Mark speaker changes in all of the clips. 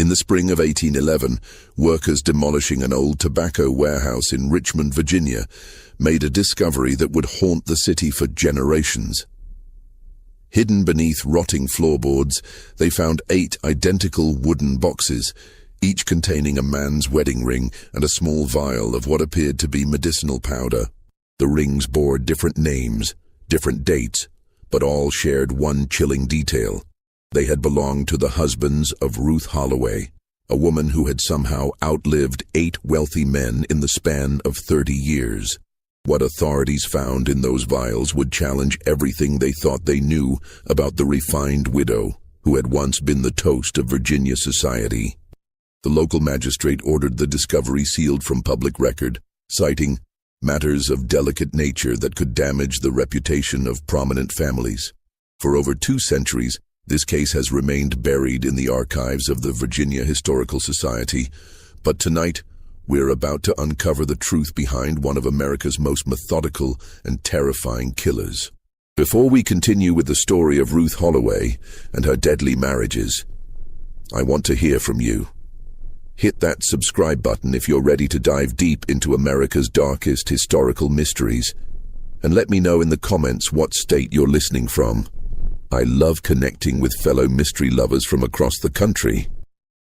Speaker 1: In the spring of 1811, workers demolishing an old tobacco warehouse in Richmond, Virginia, made a discovery that would haunt the city for generations. Hidden beneath rotting floorboards, they found 8 identical wooden boxes, each containing a man's wedding ring and a small vial of what appeared to be medicinal powder. The rings bore different names, different dates, but all shared one chilling detail. They had belonged to the husbands of Ruth Holloway, a woman who had somehow outlived 8 wealthy men in the span of 30 years. What authorities found in those vials would challenge everything they thought they knew about the refined widow who had once been the toast of Virginia society. The local magistrate ordered the discovery sealed from public record, citing matters of delicate nature that could damage the reputation of prominent families. For over 2 centuries, this case has remained buried in the archives of the Virginia Historical Society, but tonight we're about to uncover the truth behind one of America's most methodical and terrifying killers. Before we continue with the story of Ruth Holloway and her deadly marriages, I want to hear from you. Hit that subscribe button if you're ready to dive deep into America's darkest historical mysteries, and let me know in the comments what state you're listening from. I love connecting with fellow mystery lovers from across the country.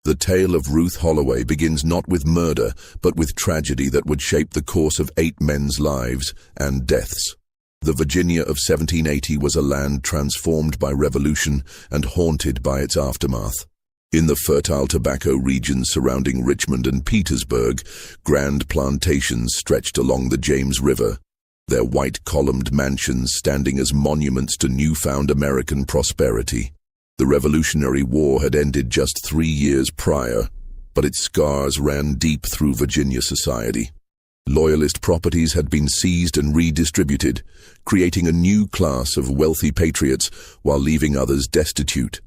Speaker 1: The tale of Ruth Holloway begins not with murder, but with tragedy that would shape the course of 8 men's lives and deaths. The Virginia of 1780 was a land transformed by revolution and haunted by its aftermath. In the fertile tobacco regions surrounding Richmond and Petersburg, grand plantations stretched along the James River, their white-columned mansions standing as monuments to newfound American prosperity. The Revolutionary War had ended just 3 years prior, but its scars ran deep through Virginia society. Loyalist properties had been seized and redistributed, creating a new class of wealthy patriots while leaving others destitute.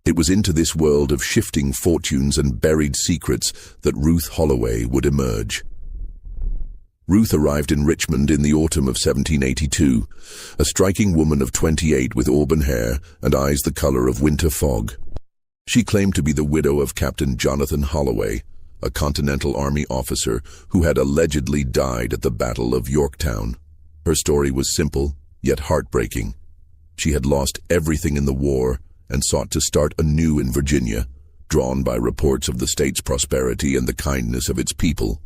Speaker 1: It was into this world of shifting fortunes and buried secrets that Ruth Holloway would emerge. Ruth arrived in Richmond in the autumn of 1782, a striking woman of 28 with auburn hair and eyes the color of winter fog. She claimed to be the widow of Captain Jonathan Holloway, a Continental Army officer who had allegedly died at the Battle of Yorktown. Her story was simple, yet heartbreaking. She had lost everything in the war and sought to start anew in Virginia, drawn by reports of the state's prosperity and the kindness of its people.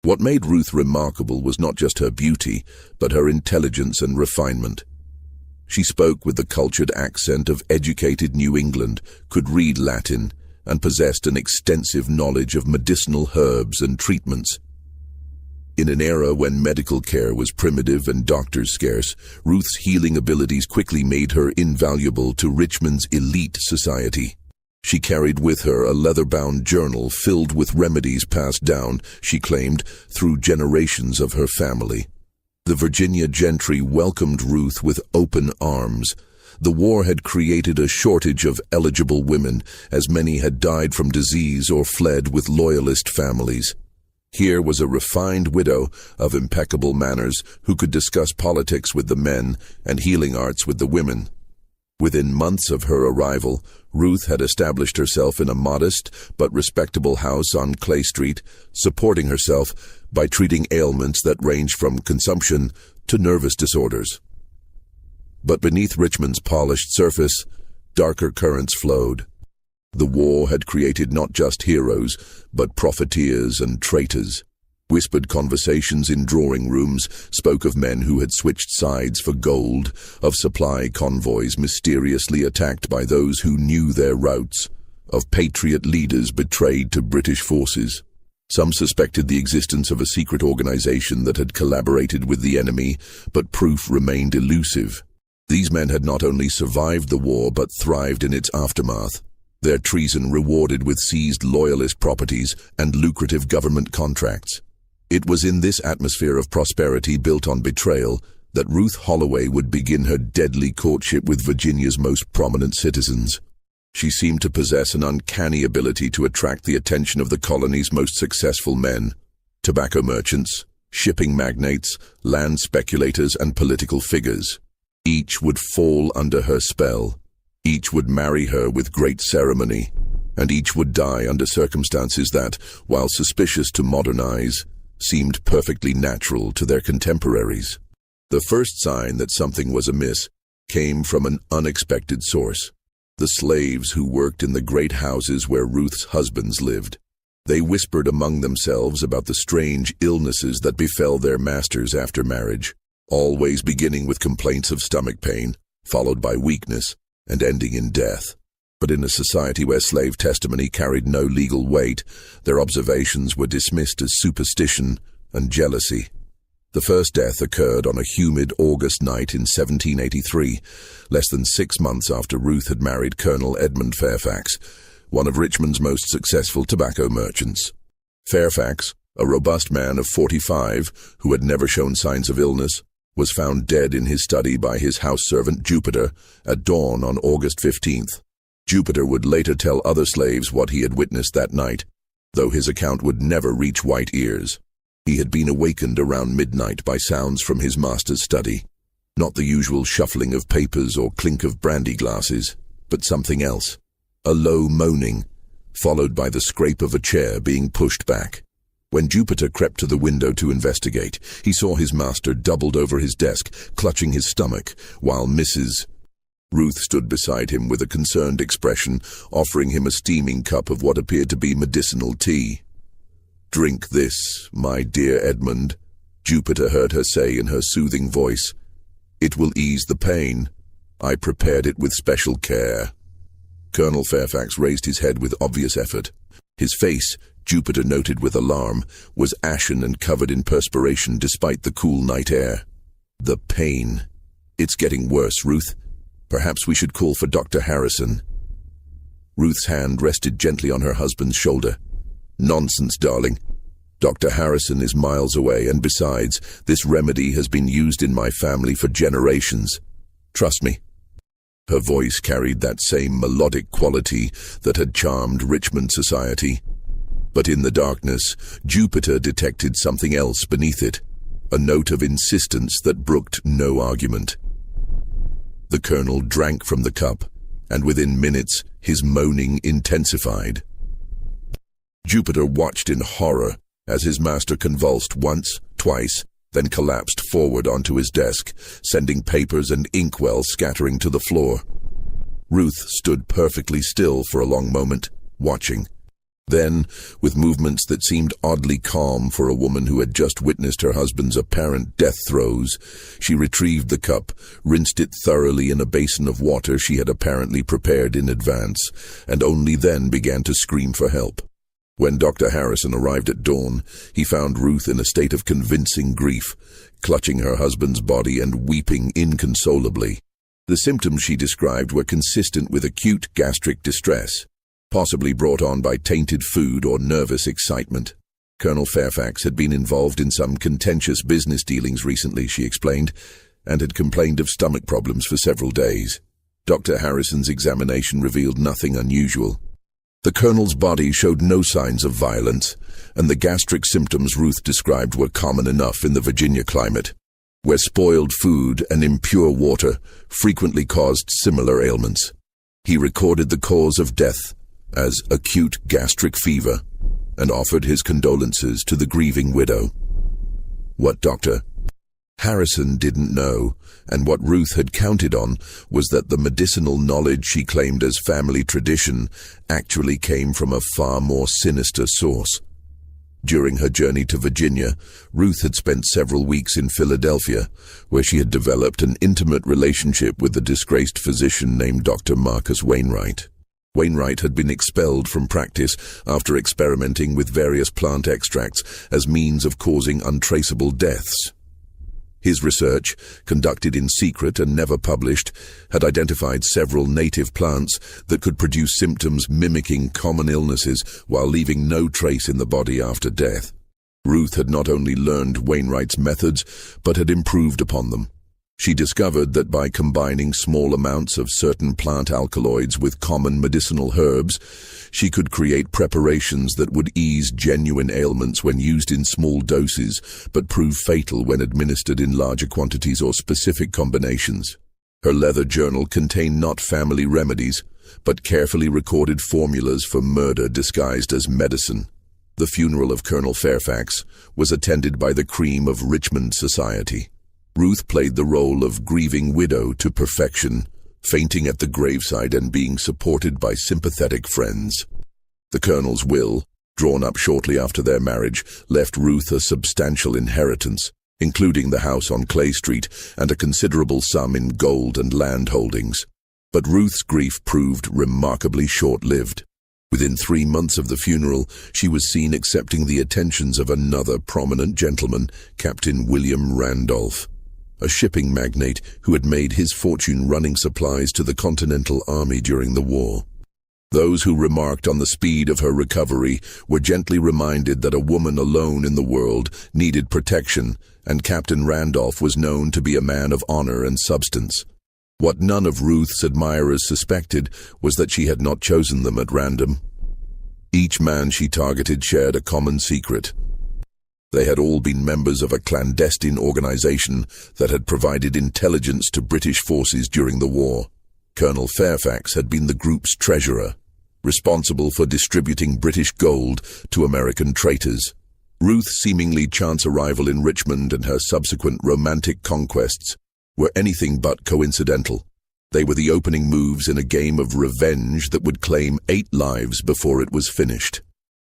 Speaker 1: What made Ruth remarkable was not just her beauty, but her intelligence and refinement. She spoke with the cultured accent of educated New England, could read Latin, and possessed an extensive knowledge of medicinal herbs and treatments. In an era when medical care was primitive and doctors scarce, Ruth's healing abilities quickly made her invaluable to Richmond's elite society. She carried with her a leather-bound journal filled with remedies passed down, she claimed, through generations of her family. The Virginia gentry welcomed Ruth with open arms. The war had created a shortage of eligible women, as many had died from disease or fled with loyalist families. Here was a refined widow of impeccable manners who could discuss politics with the men and healing arts with the women. Within months of her arrival, Ruth had established herself in a modest but respectable house on Clay Street, supporting herself by treating ailments that ranged from consumption to nervous disorders. But beneath Richmond's polished surface, darker currents flowed. The war had created not just heroes, but profiteers and traitors. Whispered conversations in drawing rooms spoke of men who had switched sides for gold, of supply convoys mysteriously attacked by those who knew their routes, of patriot leaders betrayed to British forces. Some suspected the existence of a secret organization that had collaborated with the enemy, but proof remained elusive. These men had not only survived the war but thrived in its aftermath, their treason rewarded with seized loyalist properties and lucrative government contracts. It was in this atmosphere of prosperity built on betrayal that Ruth Holloway would begin her deadly courtship with Virginia's most prominent citizens. She seemed to possess an uncanny ability to attract the attention of the colony's most successful men: tobacco merchants, shipping magnates, land speculators, and political figures. Each would fall under her spell. Each would marry her with great ceremony. and each would die under circumstances that, while suspicious to modern eyes, seemed perfectly natural to their contemporaries. The first sign that something was amiss came from an unexpected source: the slaves who worked in the great houses where Ruth's husbands lived. They whispered among themselves about the strange illnesses that befell their masters after marriage, always beginning with complaints of stomach pain, followed by weakness, and ending in death. But in a society where slave testimony carried no legal weight, their observations were dismissed as superstition and jealousy. The first death occurred on a humid August night in 1783, less than 6 months after Ruth had married Colonel Edmund Fairfax, one of Richmond's most successful tobacco merchants. Fairfax, a robust man of 45 who had never shown signs of illness, was found dead in his study by his house servant Jupiter at dawn on August 15th. Jupiter would later tell other slaves what he had witnessed that night, though his account would never reach white ears. He had been awakened around midnight by sounds from his master's study. Not the usual shuffling of papers or clink of brandy glasses, but something else. A low moaning, followed by the scrape of a chair being pushed back. When Jupiter crept to the window to investigate, he saw his master doubled over his desk, clutching his stomach, while Mrs. Ruth stood beside him with a concerned expression, offering him a steaming cup of what appeared to be medicinal tea. "Drink this, my dear Edmund," Jupiter heard her say in her soothing voice. "It will ease the pain. I prepared it with special care." Colonel Fairfax raised his head with obvious effort. His face, Jupiter noted with alarm, was ashen and covered in perspiration despite the cool night air. "The pain. It's getting worse, Ruth. Perhaps we should call for Dr. Harrison." Ruth's hand rested gently on her husband's shoulder. "Nonsense, darling. Dr. Harrison is miles away, and besides, this remedy has been used in my family for generations. Trust me." Her voice carried that same melodic quality that had charmed Richmond society. But in the darkness, Jupiter detected something else beneath it, a note of insistence that brooked no argument. The colonel drank from the cup, and within minutes his moaning intensified. Jupiter watched in horror as his master convulsed once, twice, then collapsed forward onto his desk, sending papers and inkwells scattering to the floor. Ruth stood perfectly still for a long moment, watching. Then, with movements that seemed oddly calm for a woman who had just witnessed her husband's apparent death throes, she retrieved the cup, rinsed it thoroughly in a basin of water she had apparently prepared in advance, and only then began to scream for help. When Dr. Harrison arrived at dawn, he found Ruth in a state of convincing grief, clutching her husband's body and weeping inconsolably. The symptoms she described were consistent with acute gastric distress, possibly brought on by tainted food or nervous excitement. Colonel Fairfax had been involved in some contentious business dealings recently, she explained, and had complained of stomach problems for several days. Dr. Harrison's examination revealed nothing unusual. The colonel's body showed no signs of violence, and the gastric symptoms Ruth described were common enough in the Virginia climate, where spoiled food and impure water frequently caused similar ailments. He recorded the cause of death as acute gastric fever, and offered his condolences to the grieving widow. What Dr. Harrison didn't know, and what Ruth had counted on, was that the medicinal knowledge she claimed as family tradition actually came from a far more sinister source. During her journey to Virginia, Ruth had spent several weeks in Philadelphia, where she had developed an intimate relationship with the disgraced physician named Dr. Marcus Wainwright. Wainwright had been expelled from practice after experimenting with various plant extracts as means of causing untraceable deaths. His research, conducted in secret and never published, had identified several native plants that could produce symptoms mimicking common illnesses while leaving no trace in the body after death. Ruth had not only learned Wainwright's methods, but had improved upon them. She discovered that by combining small amounts of certain plant alkaloids with common medicinal herbs, she could create preparations that would ease genuine ailments when used in small doses, but prove fatal when administered in larger quantities or specific combinations. Her leather journal contained not family remedies, but carefully recorded formulas for murder disguised as medicine. The funeral of Colonel Fairfax was attended by the cream of Richmond society. Ruth played the role of grieving widow to perfection, fainting at the graveside and being supported by sympathetic friends. The Colonel's will, drawn up shortly after their marriage, left Ruth a substantial inheritance, including the house on Clay Street and a considerable sum in gold and land holdings. But Ruth's grief proved remarkably short-lived. Within 3 months of the funeral, she was seen accepting the attentions of another prominent gentleman, Captain William Randolph, a shipping magnate who had made his fortune running supplies to the Continental Army during the war. Those who remarked on the speed of her recovery were gently reminded that a woman alone in the world needed protection, and Captain Randolph was known to be a man of honor and substance. What none of Ruth's admirers suspected was that she had not chosen them at random. Each man she targeted shared a common secret. They had all been members of a clandestine organization that had provided intelligence to British forces during the war. Colonel Fairfax had been the group's treasurer, responsible for distributing British gold to American traitors. Ruth's seemingly chance arrival in Richmond and her subsequent romantic conquests were anything but coincidental. They were the opening moves in a game of revenge that would claim 8 lives before it was finished.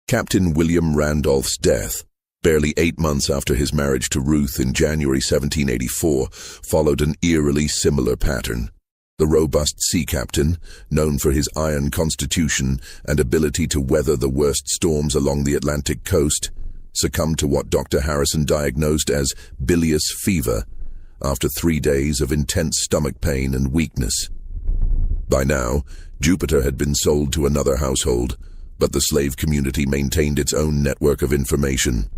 Speaker 1: Captain William Randolph's death, barely 8 months after his marriage to Ruth in January 1784, followed an eerily similar pattern. The robust sea captain, known for his iron constitution and ability to weather the worst storms along the Atlantic coast, succumbed to what Dr. Harrison diagnosed as bilious fever after 3 days of intense stomach pain and weakness. By now, Jupiter had been sold to another household, but the slave community maintained its own network of information.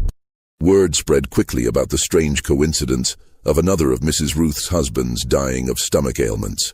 Speaker 1: Word spread quickly about the strange coincidence of another of Mrs. Ruth's husbands dying of stomach ailments.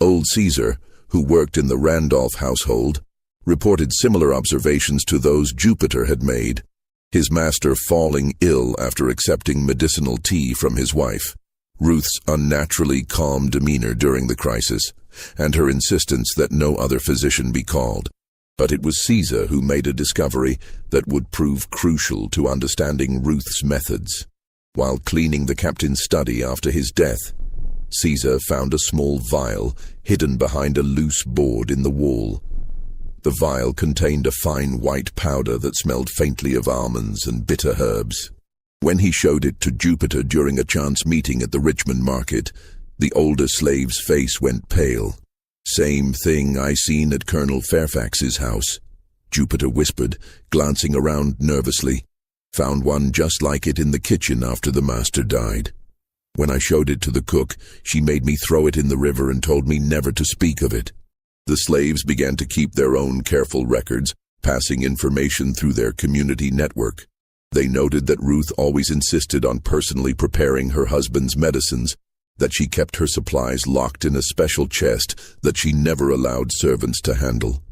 Speaker 1: Old Caesar, who worked in the Randolph household, reported similar observations to those Jupiter had made, his master falling ill after accepting medicinal tea from his wife. Ruth's unnaturally calm demeanor during the crisis, and her insistence that no other physician be called. But it was Caesar who made a discovery that would prove crucial to understanding Ruth's methods. While cleaning the captain's study after his death, Caesar found a small vial hidden behind a loose board in the wall. The vial contained a fine white powder that smelled faintly of almonds and bitter herbs. When he showed it to Jupiter during a chance meeting at the Richmond market, the older slave's face went pale. "Same thing I seen at Colonel Fairfax's house," Jupiter whispered, glancing around nervously. "Found one just like it in the kitchen after the master died. When I showed it to the cook, she made me throw it in the river and told me never to speak of it." The slaves began to keep their own careful records, passing information through their community network. They noted that Ruth always insisted on personally preparing her husband's medicines, that she kept her supplies locked in a special chest that she never allowed servants to handle,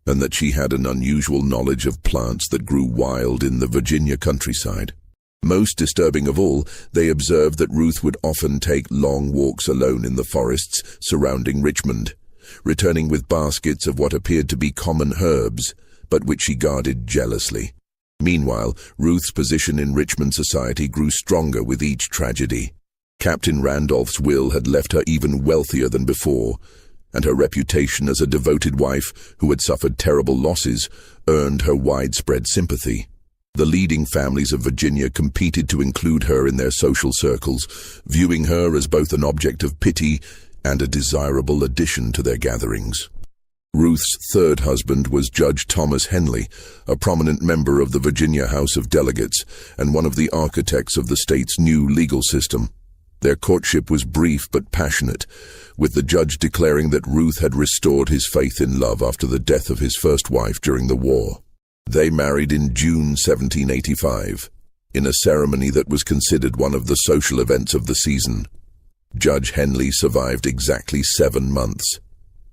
Speaker 1: and that she had an unusual knowledge of plants that grew wild in the Virginia countryside. Most disturbing of all, they observed that Ruth would often take long walks alone in the forests surrounding Richmond, returning with baskets of what appeared to be common herbs, but which she guarded jealously. Meanwhile, Ruth's position in Richmond society grew stronger with each tragedy. Captain Randolph's will had left her even wealthier than before, and her reputation as a devoted wife who had suffered terrible losses earned her widespread sympathy. The leading families of Virginia competed to include her in their social circles, viewing her as both an object of pity and a desirable addition to their gatherings. Ruth's third husband was Judge Thomas Henley, a prominent member of the Virginia House of Delegates and one of the architects of the state's new legal system. Their courtship was brief but passionate, with the judge declaring that Ruth had restored his faith in love after the death of his first wife during the war. They married in June 1785, in a ceremony that was considered one of the social events of the season. Judge Henley survived exactly 7 months.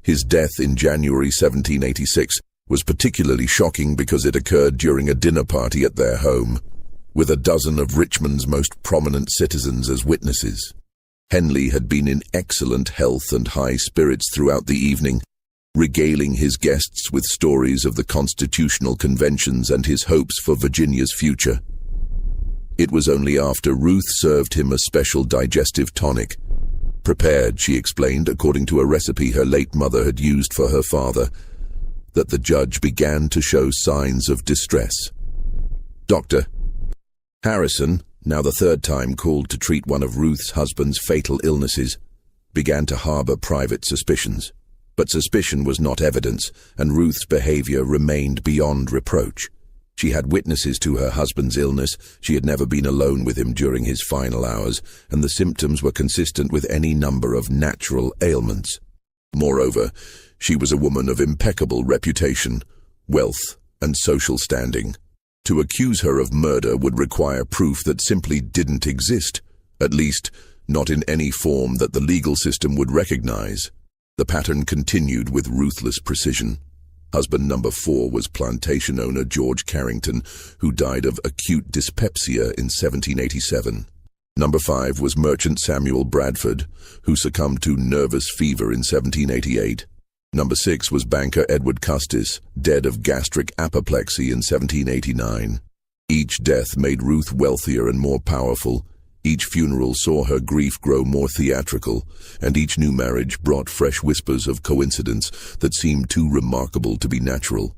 Speaker 1: His death in January 1786 was particularly shocking because it occurred during a dinner party at their home, with a dozen of Richmond's most prominent citizens as witnesses. Henley had been in excellent health and high spirits throughout the evening, regaling his guests with stories of the constitutional conventions and his hopes for Virginia's future. It was only after Ruth served him a special digestive tonic, prepared, she explained, according to a recipe her late mother had used for her father, that the judge began to show signs of distress. Dr. Harrison, now the third time called to treat one of Ruth's husband's fatal illnesses, began to harbor private suspicions. But suspicion was not evidence, and Ruth's behavior remained beyond reproach. She had witnesses to her husband's illness, she had never been alone with him during his final hours, and the symptoms were consistent with any number of natural ailments. Moreover, she was a woman of impeccable reputation, wealth, and social standing. To accuse her of murder would require proof that simply didn't exist, at least not in any form that the legal system would recognize. The pattern continued with ruthless precision. Husband number 4 was plantation owner George Carrington, who died of acute dyspepsia in 1787. Number 5 was merchant Samuel Bradford, who succumbed to nervous fever in 1788. Number 6 was banker Edward Custis, dead of gastric apoplexy in 1789. Each death made Ruth wealthier and more powerful. Each funeral saw her grief grow more theatrical, and each new marriage brought fresh whispers of coincidence that seemed too remarkable to be natural.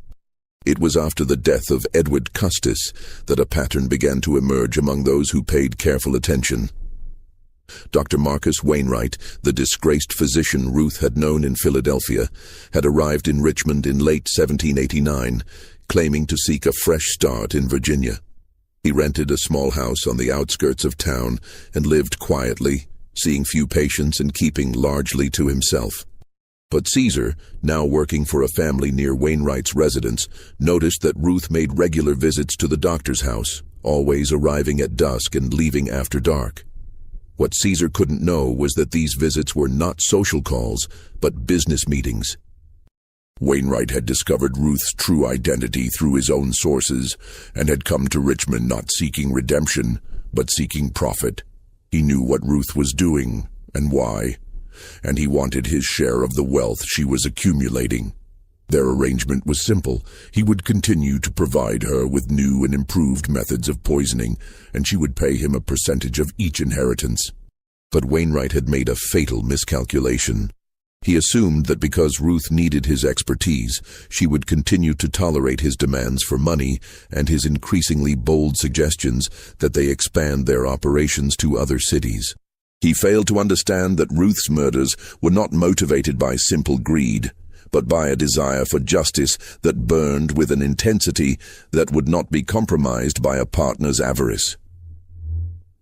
Speaker 1: It was after the death of Edward Custis that a pattern began to emerge among those who paid careful attention. Dr. Marcus Wainwright, the disgraced physician Ruth had known in Philadelphia, had arrived in Richmond in late 1789, claiming to seek a fresh start in Virginia. He rented a small house on the outskirts of town and lived quietly, seeing few patients and keeping largely to himself. But Caesar, now working for a family near Wainwright's residence, noticed that Ruth made regular visits to the doctor's house, always arriving at dusk and leaving after dark. What Caesar couldn't know was that these visits were not social calls, but business meetings. Wainwright had discovered Ruth's true identity through his own sources and had come to Richmond not seeking redemption, but seeking profit. He knew what Ruth was doing and why, and he wanted his share of the wealth she was accumulating. Their arrangement was simple. He would continue to provide her with new and improved methods of poisoning, and she would pay him a percentage of each inheritance. But Wainwright had made a fatal miscalculation. He assumed that because Ruth needed his expertise, she would continue to tolerate his demands for money and his increasingly bold suggestions that they expand their operations to other cities. He failed to understand that Ruth's murders were not motivated by simple greed, but by a desire for justice that burned with an intensity that would not be compromised by a partner's avarice.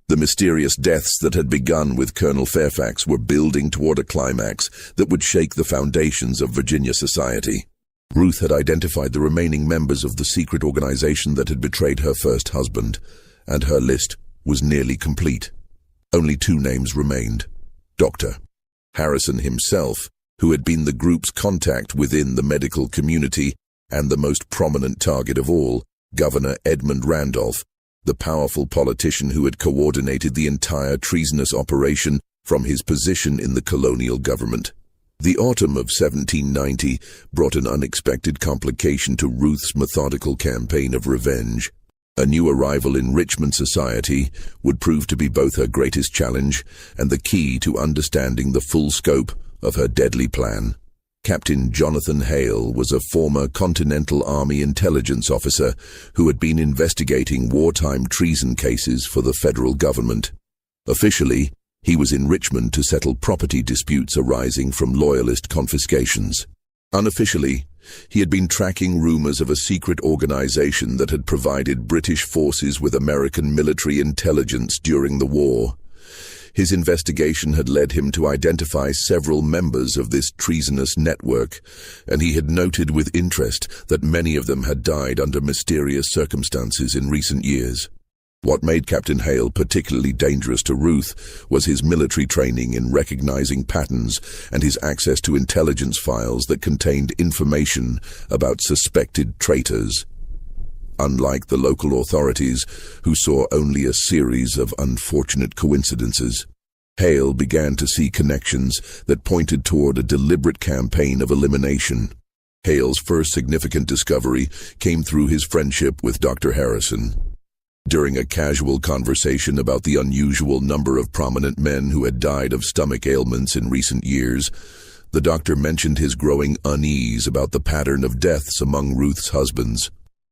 Speaker 1: The mysterious deaths that had begun with Colonel Fairfax were building toward a climax that would shake the foundations of Virginia society. Ruth had identified the remaining members of the secret organization that had betrayed her first husband, and her list was nearly complete. Only 2 names remained. Dr. Harrison himself, who had been the group's contact within the medical community, and the most prominent target of all, Governor Edmund Randolph, the powerful politician who had coordinated the entire treasonous operation from his position in the colonial government. The autumn of 1790 brought an unexpected complication to Ruth's methodical campaign of revenge. A new arrival in Richmond society would prove to be both her greatest challenge and the key to understanding the full scope of her deadly plan. Captain Jonathan Hale was a former Continental Army intelligence officer who had been investigating wartime treason cases for the federal government. Officially, he was in Richmond to settle property disputes arising from Loyalist confiscations. Unofficially, he had been tracking rumors of a secret organization that had provided British forces with American military intelligence during the war. His investigation had led him to identify several members of this treasonous network, and he had noted with interest that many of them had died under mysterious circumstances in recent years. What made Captain Hale particularly dangerous to Ruth was his military training in recognizing patterns and his access to intelligence files that contained information about suspected traitors. Unlike the local authorities, who saw only a series of unfortunate coincidences, Hale began to see connections that pointed toward a deliberate campaign of elimination. Hale's first significant discovery came through his friendship with Dr. Harrison. During a casual conversation about the unusual number of prominent men who had died of stomach ailments in recent years, the doctor mentioned his growing unease about the pattern of deaths among Ruth's husbands.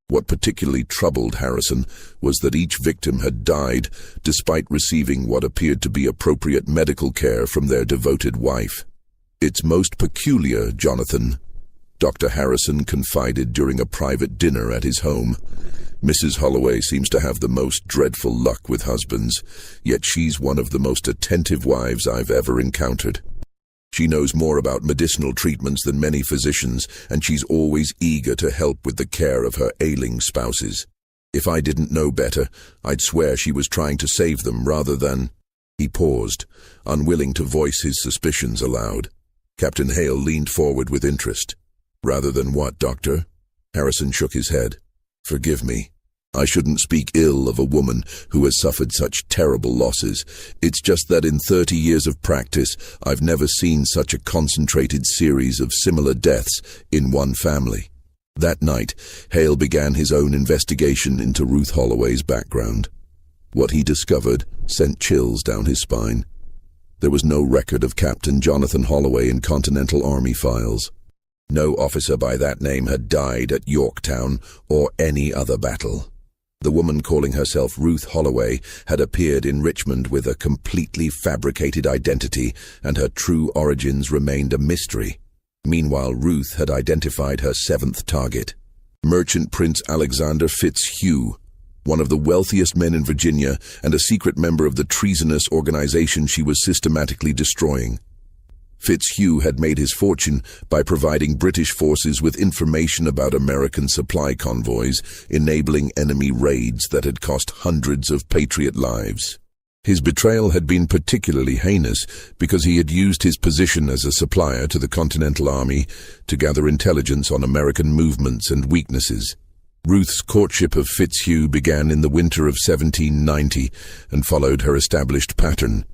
Speaker 1: What particularly troubled Harrison was that each victim had died despite receiving what appeared to be appropriate medical care from their devoted wife. "It's most peculiar, Jonathan," Dr. Harrison confided during a private dinner at his home. "Mrs. Holloway seems to have the most dreadful luck with husbands, yet she's one of the most attentive wives I've ever encountered. She knows more about medicinal treatments than many physicians, and she's always eager to help with the care of her ailing spouses. If I didn't know better, I'd swear she was trying to save them rather than—" He paused, unwilling to voice his suspicions aloud. Captain Hale leaned forward with interest. "Rather than what, Doctor?" Harrison shook his head. "Forgive me. I shouldn't speak ill of a woman who has suffered such terrible losses. It's just that in 30 years of practice, I've never seen such a concentrated series of similar deaths in one family." That night, Hale began his own investigation into Ruth Holloway's background. What he discovered sent chills down his spine. There was no record of Captain Jonathan Holloway in Continental Army files. No officer by that name had died at Yorktown or any other battle. The woman calling herself Ruth Holloway had appeared in Richmond with a completely fabricated identity, and her true origins remained a mystery. Meanwhile, Ruth had identified her seventh target, Merchant Prince Alexander Fitzhugh, one of the wealthiest men in Virginia and a secret member of the treasonous organization she was systematically destroying. Fitzhugh had made his fortune by providing British forces with information about American supply convoys, enabling enemy raids that had cost hundreds of Patriot lives. His betrayal had been particularly heinous because he had used his position as a supplier to the Continental Army to gather intelligence on American movements and weaknesses. Ruth's courtship of Fitzhugh began in the winter of 1790 and followed her established pattern.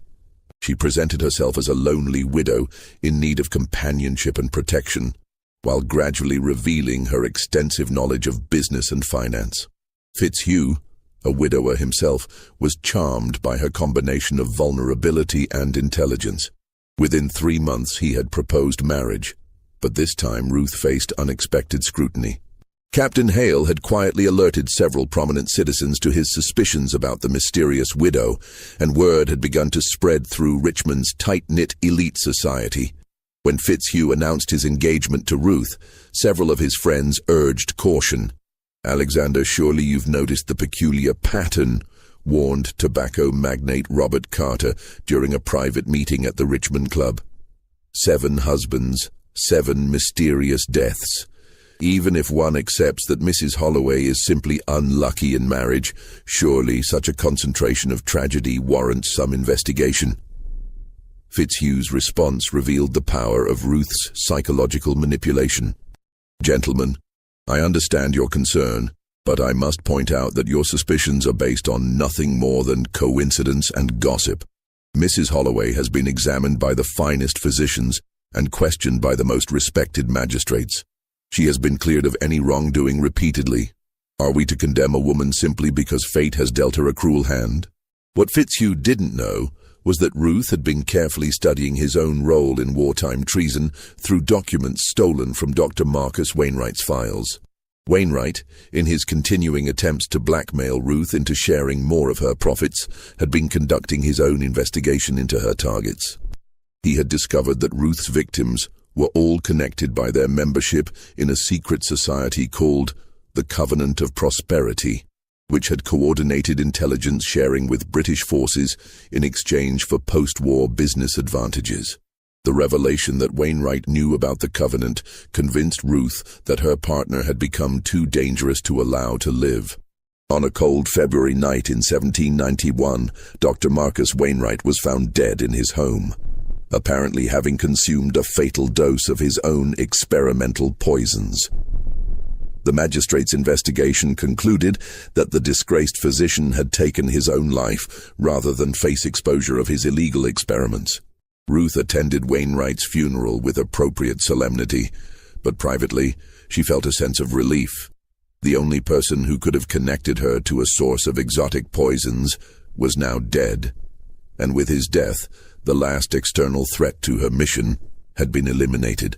Speaker 1: She presented herself as a lonely widow in need of companionship and protection, while gradually revealing her extensive knowledge of business and finance. Fitzhugh, a widower himself, was charmed by her combination of vulnerability and intelligence. Within 3 months he had proposed marriage, but this time Ruth faced unexpected scrutiny. Captain Hale had quietly alerted several prominent citizens to his suspicions about the mysterious widow, and word had begun to spread through Richmond's tight-knit elite society. When Fitzhugh announced his engagement to Ruth, several of his friends urged caution. "Alexander, surely you've noticed the peculiar pattern," warned tobacco magnate Robert Carter during a private meeting at the Richmond Club. 7 husbands, 7 mysterious deaths. Even if one accepts that Mrs. Holloway is simply unlucky in marriage, surely such a concentration of tragedy warrants some investigation. Fitzhugh's response revealed the power of Ruth's psychological manipulation. "Gentlemen, I understand your concern, but I must point out that your suspicions are based on nothing more than coincidence and gossip. Mrs. Holloway has been examined by the finest physicians and questioned by the most respected magistrates. She has been cleared of any wrongdoing repeatedly. Are we to condemn a woman simply because fate has dealt her a cruel hand?" What Fitzhugh didn't know was that Ruth had been carefully studying his own role in wartime treason through documents stolen from Dr. Marcus Wainwright's files. Wainwright, in his continuing attempts to blackmail Ruth into sharing more of her profits, had been conducting his own investigation into her targets. He had discovered that Ruth's victims were all connected by their membership in a secret society called the Covenant of Prosperity, which had coordinated intelligence sharing with British forces in exchange for post-war business advantages. The revelation that Wainwright knew about the Covenant convinced Ruth that her partner had become too dangerous to allow to live. On a cold February night in 1791, Dr. Marcus Wainwright was found dead in his home, apparently having consumed a fatal dose of his own experimental poisons. The magistrate's investigation concluded that the disgraced physician had taken his own life rather than face exposure of his illegal experiments. Ruth attended Wainwright's funeral with appropriate solemnity, but privately, she felt a sense of relief. The only person who could have connected her to a source of exotic poisons was now dead, and with his death, the last external threat to her mission had been eliminated.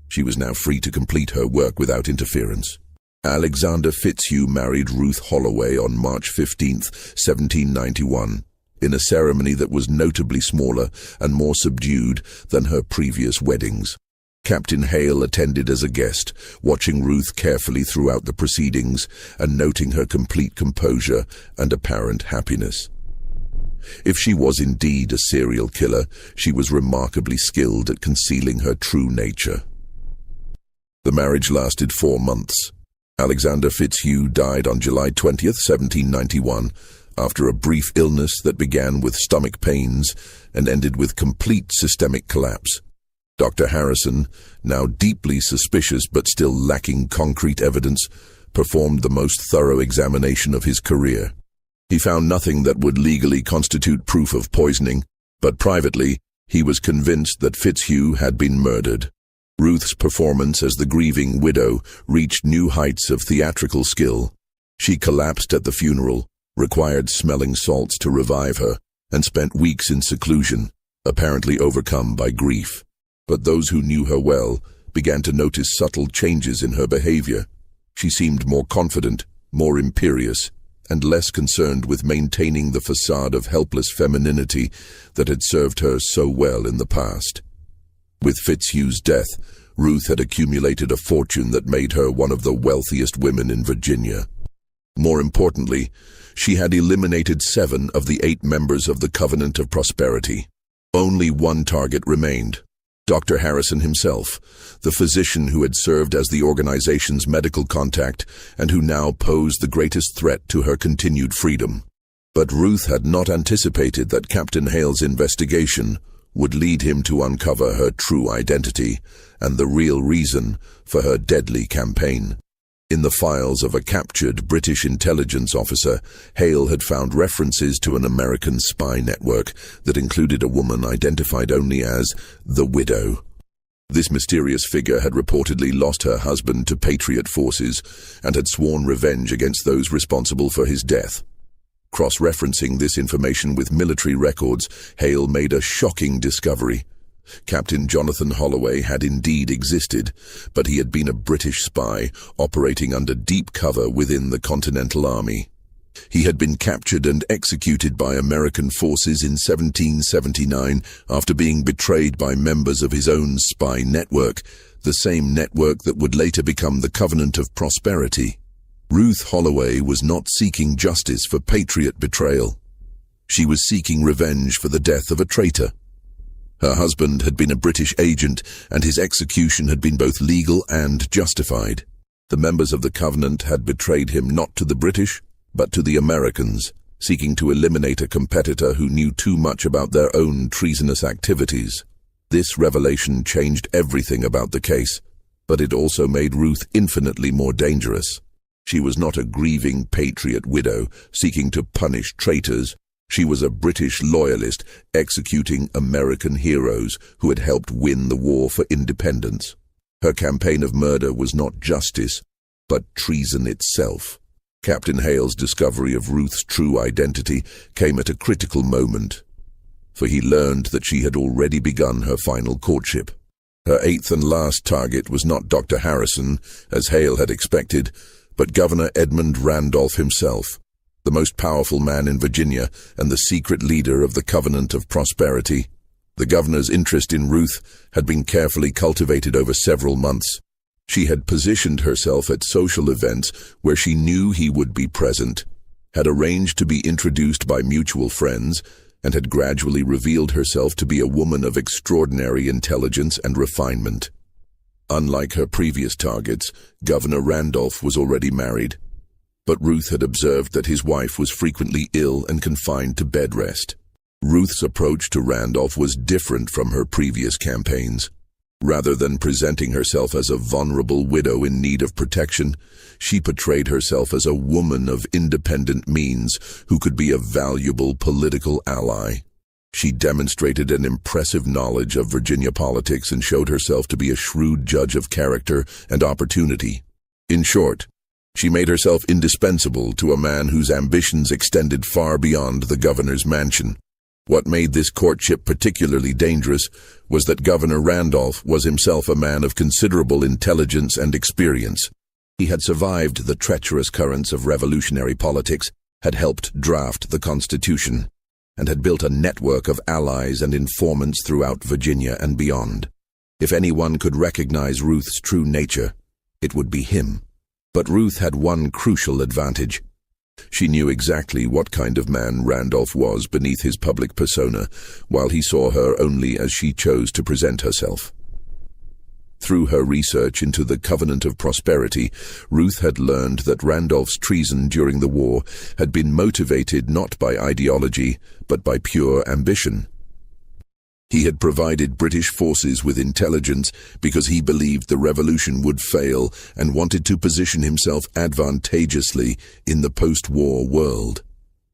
Speaker 1: She was now free to complete her work without interference. Alexander Fitzhugh married Ruth Holloway on March 15, 1791, in a ceremony that was notably smaller and more subdued than her previous weddings. Captain Hale attended as a guest, watching Ruth carefully throughout the proceedings and noting her complete composure and apparent happiness. If she was indeed a serial killer, she was remarkably skilled at concealing her true nature. The marriage lasted 4 months. Alexander Fitzhugh died on July 20, 1791, after a brief illness that began with stomach pains and ended with complete systemic collapse. Dr. Harrison, now deeply suspicious but still lacking concrete evidence, performed the most thorough examination of his career. He found nothing that would legally constitute proof of poisoning, but privately, he was convinced that Fitzhugh had been murdered. Ruth's performance as the grieving widow reached new heights of theatrical skill. She collapsed at the funeral, required smelling salts to revive her, and spent weeks in seclusion, apparently overcome by grief. But those who knew her well began to notice subtle changes in her behavior. She seemed more confident, more imperious, and less concerned with maintaining the facade of helpless femininity that had served her so well in the past. With Fitzhugh's death, Ruth had accumulated a fortune that made her one of the wealthiest women in Virginia. More importantly, she had eliminated 7 of the 8 members of the Covenant of Prosperity. Only one target remained: Dr. Harrison himself, the physician who had served as the organization's medical contact and who now posed the greatest threat to her continued freedom. But Ruth had not anticipated that Captain Hale's investigation would lead him to uncover her true identity and the real reason for her deadly campaign. In the files of a captured British intelligence officer, Hale had found references to an American spy network that included a woman identified only as the Widow. This mysterious figure had reportedly lost her husband to Patriot forces and had sworn revenge against those responsible for his death. Cross-referencing this information with military records, Hale made a shocking discovery. Captain Jonathan Holloway had indeed existed, but he had been a British spy operating under deep cover within the Continental Army. He had been captured and executed by American forces in 1779 after being betrayed by members of his own spy network, the same network that would later become the Covenant of Prosperity. Ruth Holloway was not seeking justice for Patriot betrayal. She was seeking revenge for the death of a traitor. Her husband had been a British agent, and his execution had been both legal and justified. The members of the Covenant had betrayed him not to the British, but to the Americans, seeking to eliminate a competitor who knew too much about their own treasonous activities. This revelation changed everything about the case, but it also made Ruth infinitely more dangerous. She was not a grieving Patriot widow seeking to punish traitors. She was a British loyalist executing American heroes who had helped win the war for independence. Her campaign of murder was not justice, but treason itself. Captain Hale's discovery of Ruth's true identity came at a critical moment, for he learned that she had already begun her final courtship. Her 8th and last target was not Dr. Harrison, as Hale had expected, but Governor Edmund Randolph himself, the most powerful man in Virginia and the secret leader of the Covenant of Prosperity. The governor's interest in Ruth had been carefully cultivated over several months. She had positioned herself at social events where she knew he would be present, had arranged to be introduced by mutual friends, and had gradually revealed herself to be a woman of extraordinary intelligence and refinement. Unlike her previous targets, Governor Randolph was already married, but Ruth had observed that his wife was frequently ill and confined to bed rest. Ruth's approach to Randolph was different from her previous campaigns. Rather than presenting herself as a vulnerable widow in need of protection, she portrayed herself as a woman of independent means who could be a valuable political ally. She demonstrated an impressive knowledge of Virginia politics and showed herself to be a shrewd judge of character and opportunity. In short, she made herself indispensable to a man whose ambitions extended far beyond the governor's mansion. What made this courtship particularly dangerous was that Governor Randolph was himself a man of considerable intelligence and experience. He had survived the treacherous currents of revolutionary politics, had helped draft the Constitution, and had built a network of allies and informants throughout Virginia and beyond. If anyone could recognize Ruth's true nature, it would be him. But Ruth had one crucial advantage. She knew exactly what kind of man Randolph was beneath his public persona, while he saw her only as she chose to present herself. Through her research into the Covenant of Prosperity, Ruth had learned that Randolph's treason during the war had been motivated not by ideology, but by pure ambition. He had provided British forces with intelligence because he believed the revolution would fail and wanted to position himself advantageously in the post-war world.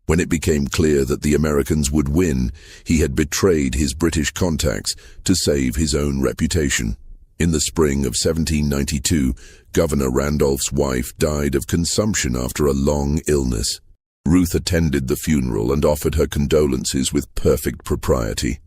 Speaker 1: When it became clear that the Americans would win, he had betrayed his British contacts to save his own reputation. In the spring of 1792, Governor Randolph's wife died of consumption after a long illness. Ruth attended the funeral and offered her condolences with perfect propriety.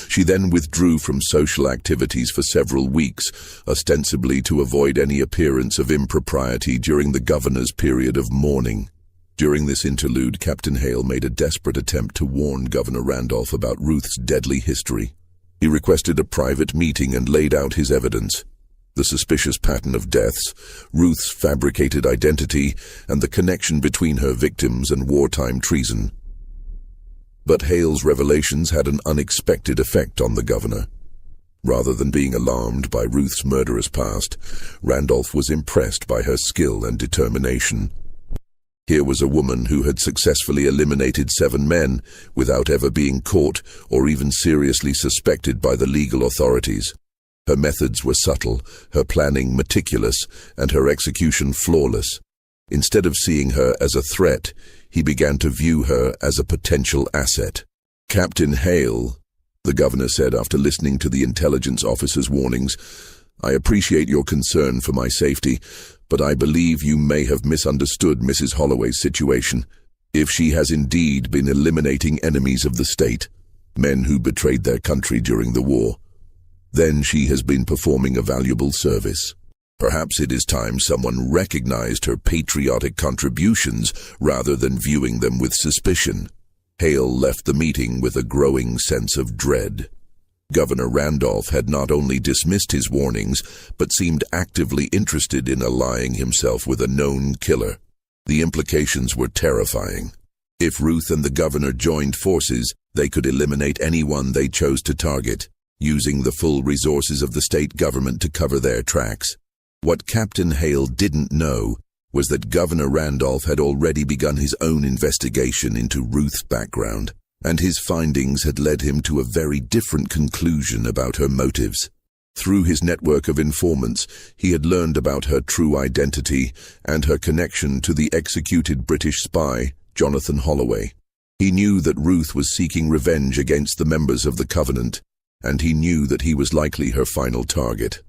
Speaker 1: She then withdrew from social activities for several weeks, ostensibly to avoid any appearance of impropriety during the governor's period of mourning. During this interlude, Captain Hale made a desperate attempt to warn Governor Randolph about Ruth's deadly history. He requested a private meeting and laid out his evidence: the suspicious pattern of deaths, Ruth's fabricated identity, and the connection between her victims and wartime treason. But Hale's revelations had an unexpected effect on the governor. Rather than being alarmed by Ruth's murderous past, Randolph was impressed by her skill and determination. Here was a woman who had successfully eliminated 7 men without ever being caught or even seriously suspected by the legal authorities. Her methods were subtle, her planning meticulous, and her execution flawless. Instead of seeing her as a threat, he began to view her as a potential asset. "Captain Hale," the governor said after listening to the intelligence officer's warnings, "I appreciate your concern for my safety, but I believe you may have misunderstood Mrs. Holloway's situation. If she has indeed been eliminating enemies of the state, men who betrayed their country during the war, then she has been performing a valuable service. Perhaps it is time someone recognized her patriotic contributions rather than viewing them with suspicion." Hale left the meeting with a growing sense of dread. Governor Randolph had not only dismissed his warnings, but seemed actively interested in allying himself with a known killer. The implications were terrifying. If Ruth and the governor joined forces, they could eliminate anyone they chose to target, using the full resources of the state government to cover their tracks. What Captain Hale didn't know was that Governor Randolph had already begun his own investigation into Ruth's background, and his findings had led him to a very different conclusion about her motives. Through his network of informants, he had learned about her true identity and her connection to the executed British spy, Jonathan Holloway. He knew that Ruth was seeking revenge against the members of the Covenant, and he knew that he was likely her final target.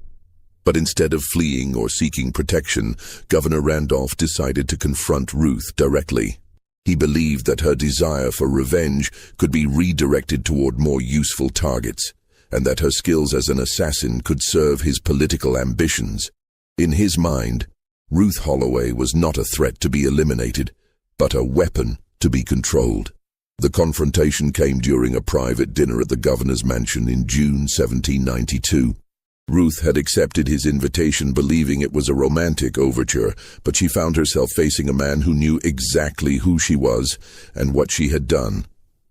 Speaker 1: But instead of fleeing or seeking protection, Governor Randolph decided to confront Ruth directly. He believed that her desire for revenge could be redirected toward more useful targets, and that her skills as an assassin could serve his political ambitions. In his mind, Ruth Holloway was not a threat to be eliminated, but a weapon to be controlled. The confrontation came during a private dinner at the governor's mansion in June 1792. Ruth had accepted his invitation believing it was a romantic overture, but she found herself facing a man who knew exactly who she was and what she had done.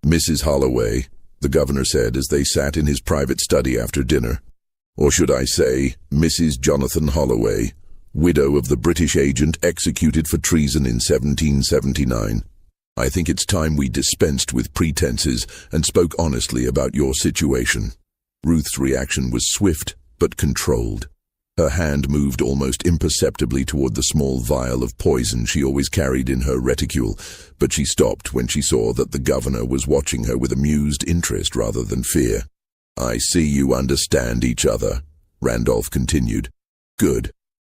Speaker 1: "Mrs. Holloway," the governor said as they sat in his private study after dinner. "Or should I say, Mrs. Jonathan Holloway, widow of the British agent executed for treason in 1779. I think it's time we dispensed with pretenses and spoke honestly about your situation." Ruth's reaction was swift but controlled. Her hand moved almost imperceptibly toward the small vial of poison she always carried in her reticule, but she stopped when she saw that the governor was watching her with amused interest rather than fear. "I see you understand each other," Randolph continued. "Good.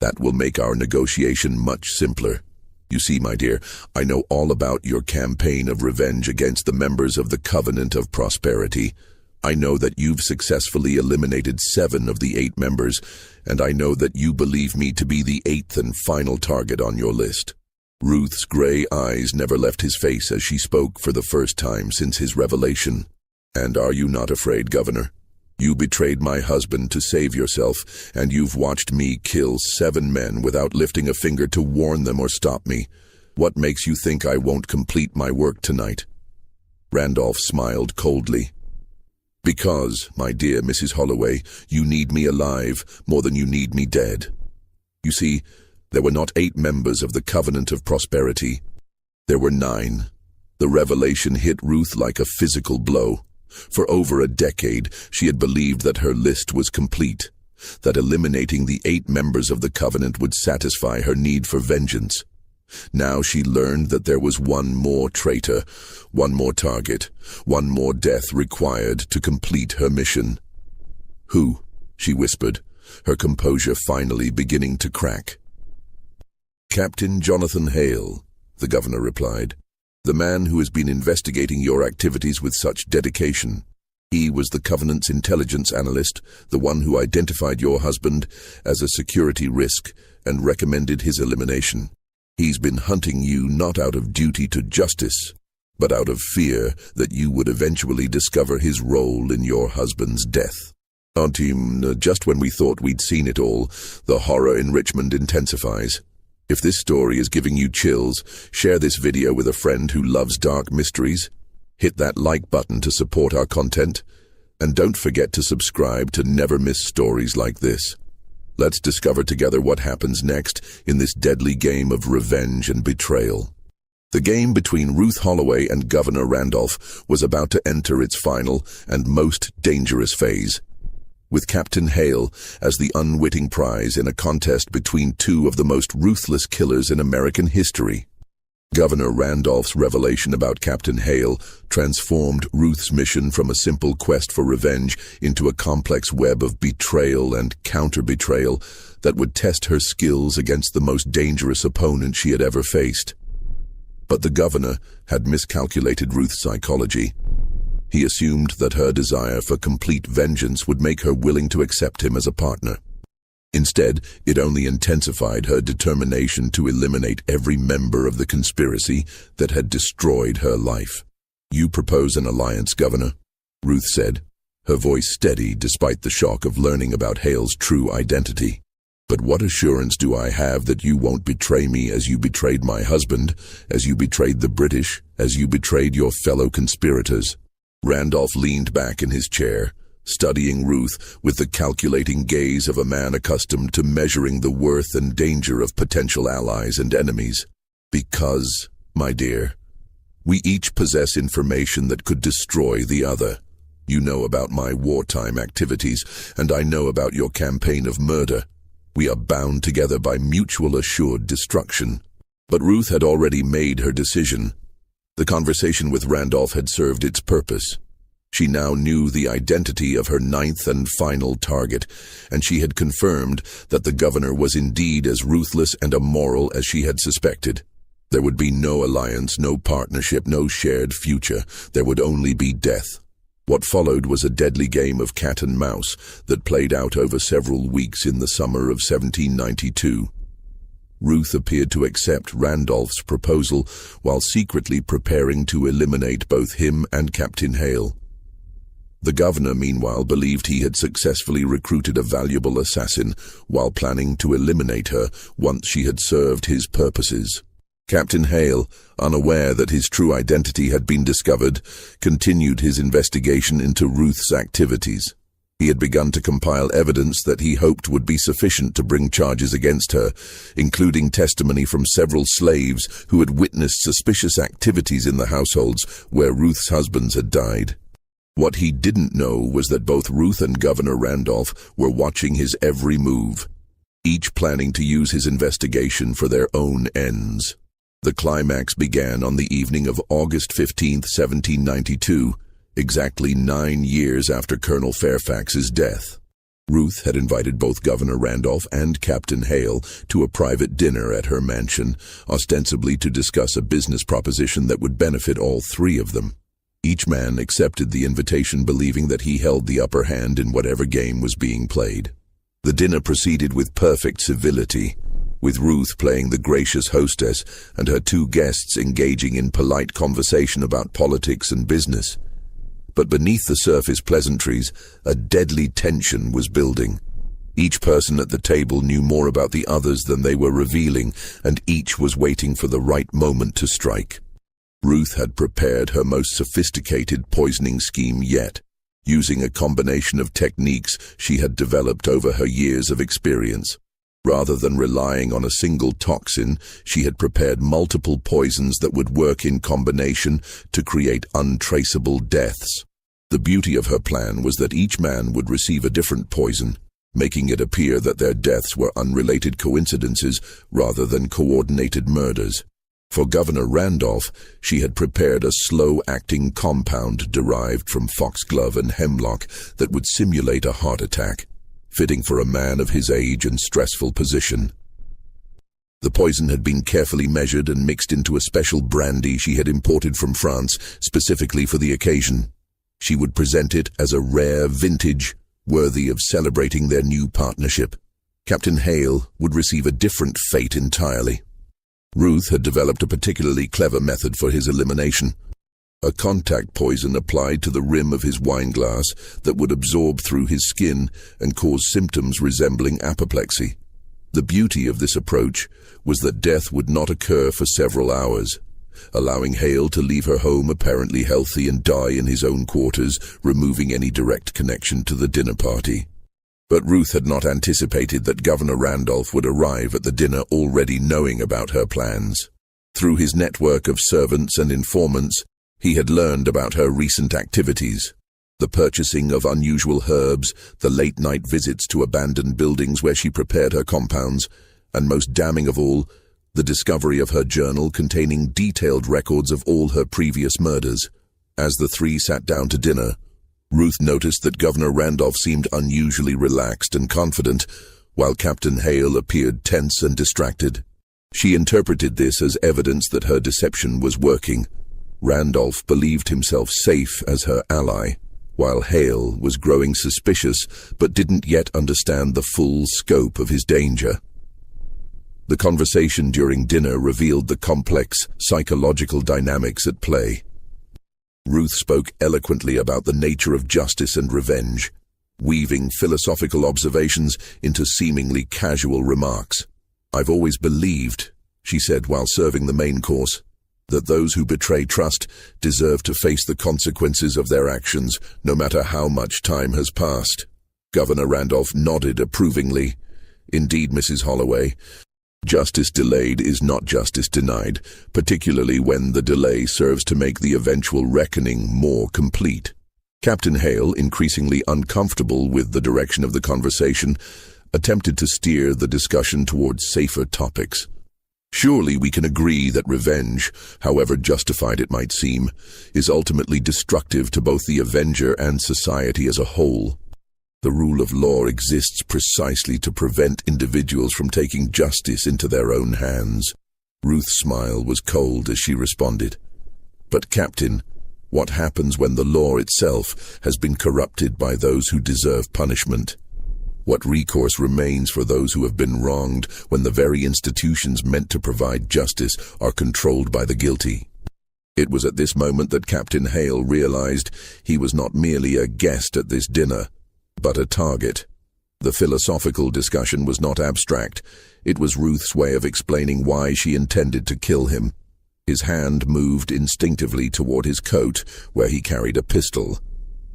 Speaker 1: That will make our negotiation much simpler. You see, my dear, I know all about your campaign of revenge against the members of the Covenant of Prosperity. I know that you've successfully eliminated 7 of the 8 members, and I know that you believe me to be the 8th and final target on your list." Ruth's gray eyes never left his face as she spoke for the first time since his revelation. "And are you not afraid, Governor? You betrayed my husband to save yourself, and you've watched me kill 7 men without lifting a finger to warn them or stop me. What makes you think I won't complete my work tonight?" Randolph smiled coldly. "Because, my dear Mrs. Holloway, you need me alive more than you need me dead. You see, there were not 8 members of the Covenant of Prosperity. There were 9. The revelation hit Ruth like a physical blow. For over a decade, she had believed that her list was complete, that eliminating the 8 members of the Covenant would satisfy her need for vengeance. Now she learned that there was one more traitor, one more target, one more death required to complete her mission. "Who?" she whispered, her composure finally beginning to crack. "Captain Jonathan Hale," the governor replied. "The man who has been investigating your activities with such dedication. He was the Covenant's intelligence analyst, the one who identified your husband as a security risk and recommended his elimination. He's been hunting you not out of duty to justice, but out of fear that you would eventually discover his role in your husband's death." Just when we thought we'd seen it all, the horror in Richmond intensifies. If this story is giving you chills, share this video with a friend who loves dark mysteries. Hit that like button to support our content, and don't forget to subscribe to never miss stories like this. Let's discover together what happens next in this deadly game of revenge and betrayal. The game between Ruth Holloway and Governor Randolph was about to enter its final and most dangerous phase, with Captain Hale as the unwitting prize in a contest between 2 of the most ruthless killers in American history. Governor Randolph's revelation about Captain Hale transformed Ruth's mission from a simple quest for revenge into a complex web of betrayal and counter-betrayal that would test her skills against the most dangerous opponent she had ever faced. But the governor had miscalculated Ruth's psychology. He assumed that her desire for complete vengeance would make her willing to accept him as a partner. Instead, it only intensified her determination to eliminate every member of the conspiracy that had destroyed her life. "You propose an alliance, Governor," Ruth said, her voice steady despite the shock of learning about Hale's true identity. "But what assurance do I have that you won't betray me as you betrayed my husband, as you betrayed the British, as you betrayed your fellow conspirators?" Randolph leaned back in his chair, studying Ruth with the calculating gaze of a man accustomed to measuring the worth and danger of potential allies and enemies. "Because, my dear, we each possess information that could destroy the other. You know about my wartime activities, and I know about your campaign of murder. We are bound together by mutual assured destruction." But Ruth had already made her decision. The conversation with Randolph had served its purpose. She now knew the identity of her 9th and final target, and she had confirmed that the governor was indeed as ruthless and immoral as she had suspected. There would be no alliance, no partnership, no shared future. There would only be death. What followed was a deadly game of cat and mouse that played out over several weeks in the summer of 1792. Ruth appeared to accept Randolph's proposal while secretly preparing to eliminate both him and Captain Hale. The governor, meanwhile, believed he had successfully recruited a valuable assassin while planning to eliminate her once she had served his purposes. Captain Hale, unaware that his true identity had been discovered, continued his investigation into Ruth's activities. He had begun to compile evidence that he hoped would be sufficient to bring charges against her, including testimony from several slaves who had witnessed suspicious activities in the households where Ruth's husbands had died. What he didn't know was that both Ruth and Governor Randolph were watching his every move, each planning to use his investigation for their own ends. The climax began on the evening of August 15, 1792, exactly 9 years after Colonel Fairfax's death. Ruth had invited both Governor Randolph and Captain Hale to a private dinner at her mansion, ostensibly to discuss a business proposition that would benefit all three of them. Each man accepted the invitation, believing that he held the upper hand in whatever game was being played. The dinner proceeded with perfect civility, with Ruth playing the gracious hostess and her two guests engaging in polite conversation about politics and business. But beneath the surface pleasantries, a deadly tension was building. Each person at the table knew more about the others than they were revealing, and each was waiting for the right moment to strike. Ruth had prepared her most sophisticated poisoning scheme yet, using a combination of techniques she had developed over her years of experience. Rather than relying on a single toxin, she had prepared multiple poisons that would work in combination to create untraceable deaths. The beauty of her plan was that each man would receive a different poison, making it appear that their deaths were unrelated coincidences rather than coordinated murders. For Governor Randolph, she had prepared a slow-acting compound derived from foxglove and hemlock that would simulate a heart attack, fitting for a man of his age and stressful position. The poison had been carefully measured and mixed into a special brandy she had imported from France specifically for the occasion. She would present it as a rare vintage, worthy of celebrating their new partnership. Captain Hale would receive a different fate entirely. Ruth had developed a particularly clever method for his elimination. A contact poison applied to the rim of his wineglass that would absorb through his skin and cause symptoms resembling apoplexy. The beauty of this approach was that death would not occur for several hours, allowing Hale to leave her home apparently healthy and die in his own quarters, removing any direct connection to the dinner party. But Ruth had not anticipated that Governor Randolph would arrive at the dinner already knowing about her plans. Through his network of servants and informants, he had learned about her recent activities: the purchasing of unusual herbs, the late-night visits to abandoned buildings where she prepared her compounds, and most damning of all, the discovery of her journal containing detailed records of all her previous murders. As the three sat down to dinner, Ruth noticed that Governor Randolph seemed unusually relaxed and confident, while Captain Hale appeared tense and distracted. She interpreted this as evidence that her deception was working. Randolph believed himself safe as her ally, while Hale was growing suspicious but didn't yet understand the full scope of his danger. The conversation during dinner revealed the complex psychological dynamics at play. Ruth spoke eloquently about the nature of justice and revenge, weaving philosophical observations into seemingly casual remarks. "I've always believed," she said while serving the main course, "that those who betray trust deserve to face the consequences of their actions, no matter how much time has passed." Governor Randolph nodded approvingly. "Indeed, Mrs. Holloway, justice delayed is not justice denied, particularly when the delay serves to make the eventual reckoning more complete." Captain Hale, increasingly uncomfortable with the direction of the conversation, attempted to steer the discussion towards safer topics. "Surely we can agree that revenge, however justified it might seem, is ultimately destructive to both the avenger and society as a whole. The rule of law exists precisely to prevent individuals from taking justice into their own hands." Ruth's smile was cold as she responded, "But Captain, what happens when the law itself has been corrupted by those who deserve punishment? What recourse remains for those who have been wronged when the very institutions meant to provide justice are controlled by the guilty?" It was at this moment that Captain Hale realized he was not merely a guest at this dinner, but a target. The philosophical discussion was not abstract. It was Ruth's way of explaining why she intended to kill him. His hand moved instinctively toward his coat, where he carried a pistol,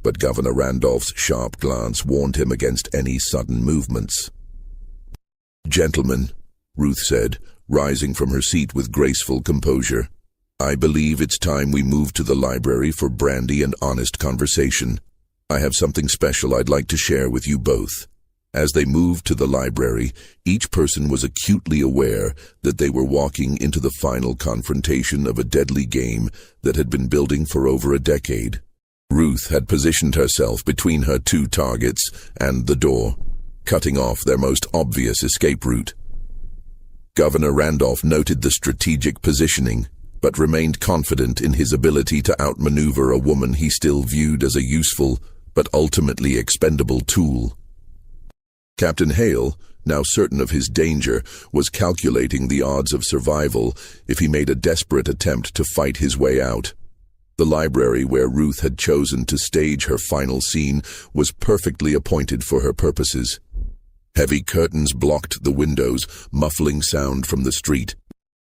Speaker 1: but Governor Randolph's sharp glance warned him against any sudden movements. "Gentlemen," Ruth said, rising from her seat with graceful composure, I believe it's time we move to the library for brandy and honest conversation. I have something special I'd like to share with you both." As they moved to the library, each person was acutely aware that they were walking into the final confrontation of a deadly game that had been building for over a decade. Ruth had positioned herself between her two targets and the door, cutting off their most obvious escape route. Governor Randolph noted the strategic positioning, but remained confident in his ability to outmaneuver a woman he still viewed as a useful but ultimately expendable tool. Captain Hale, now certain of his danger, was calculating the odds of survival if he made a desperate attempt to fight his way out. The library where Ruth had chosen to stage her final scene was perfectly appointed for her purposes. Heavy curtains blocked the windows, muffling sound from the street.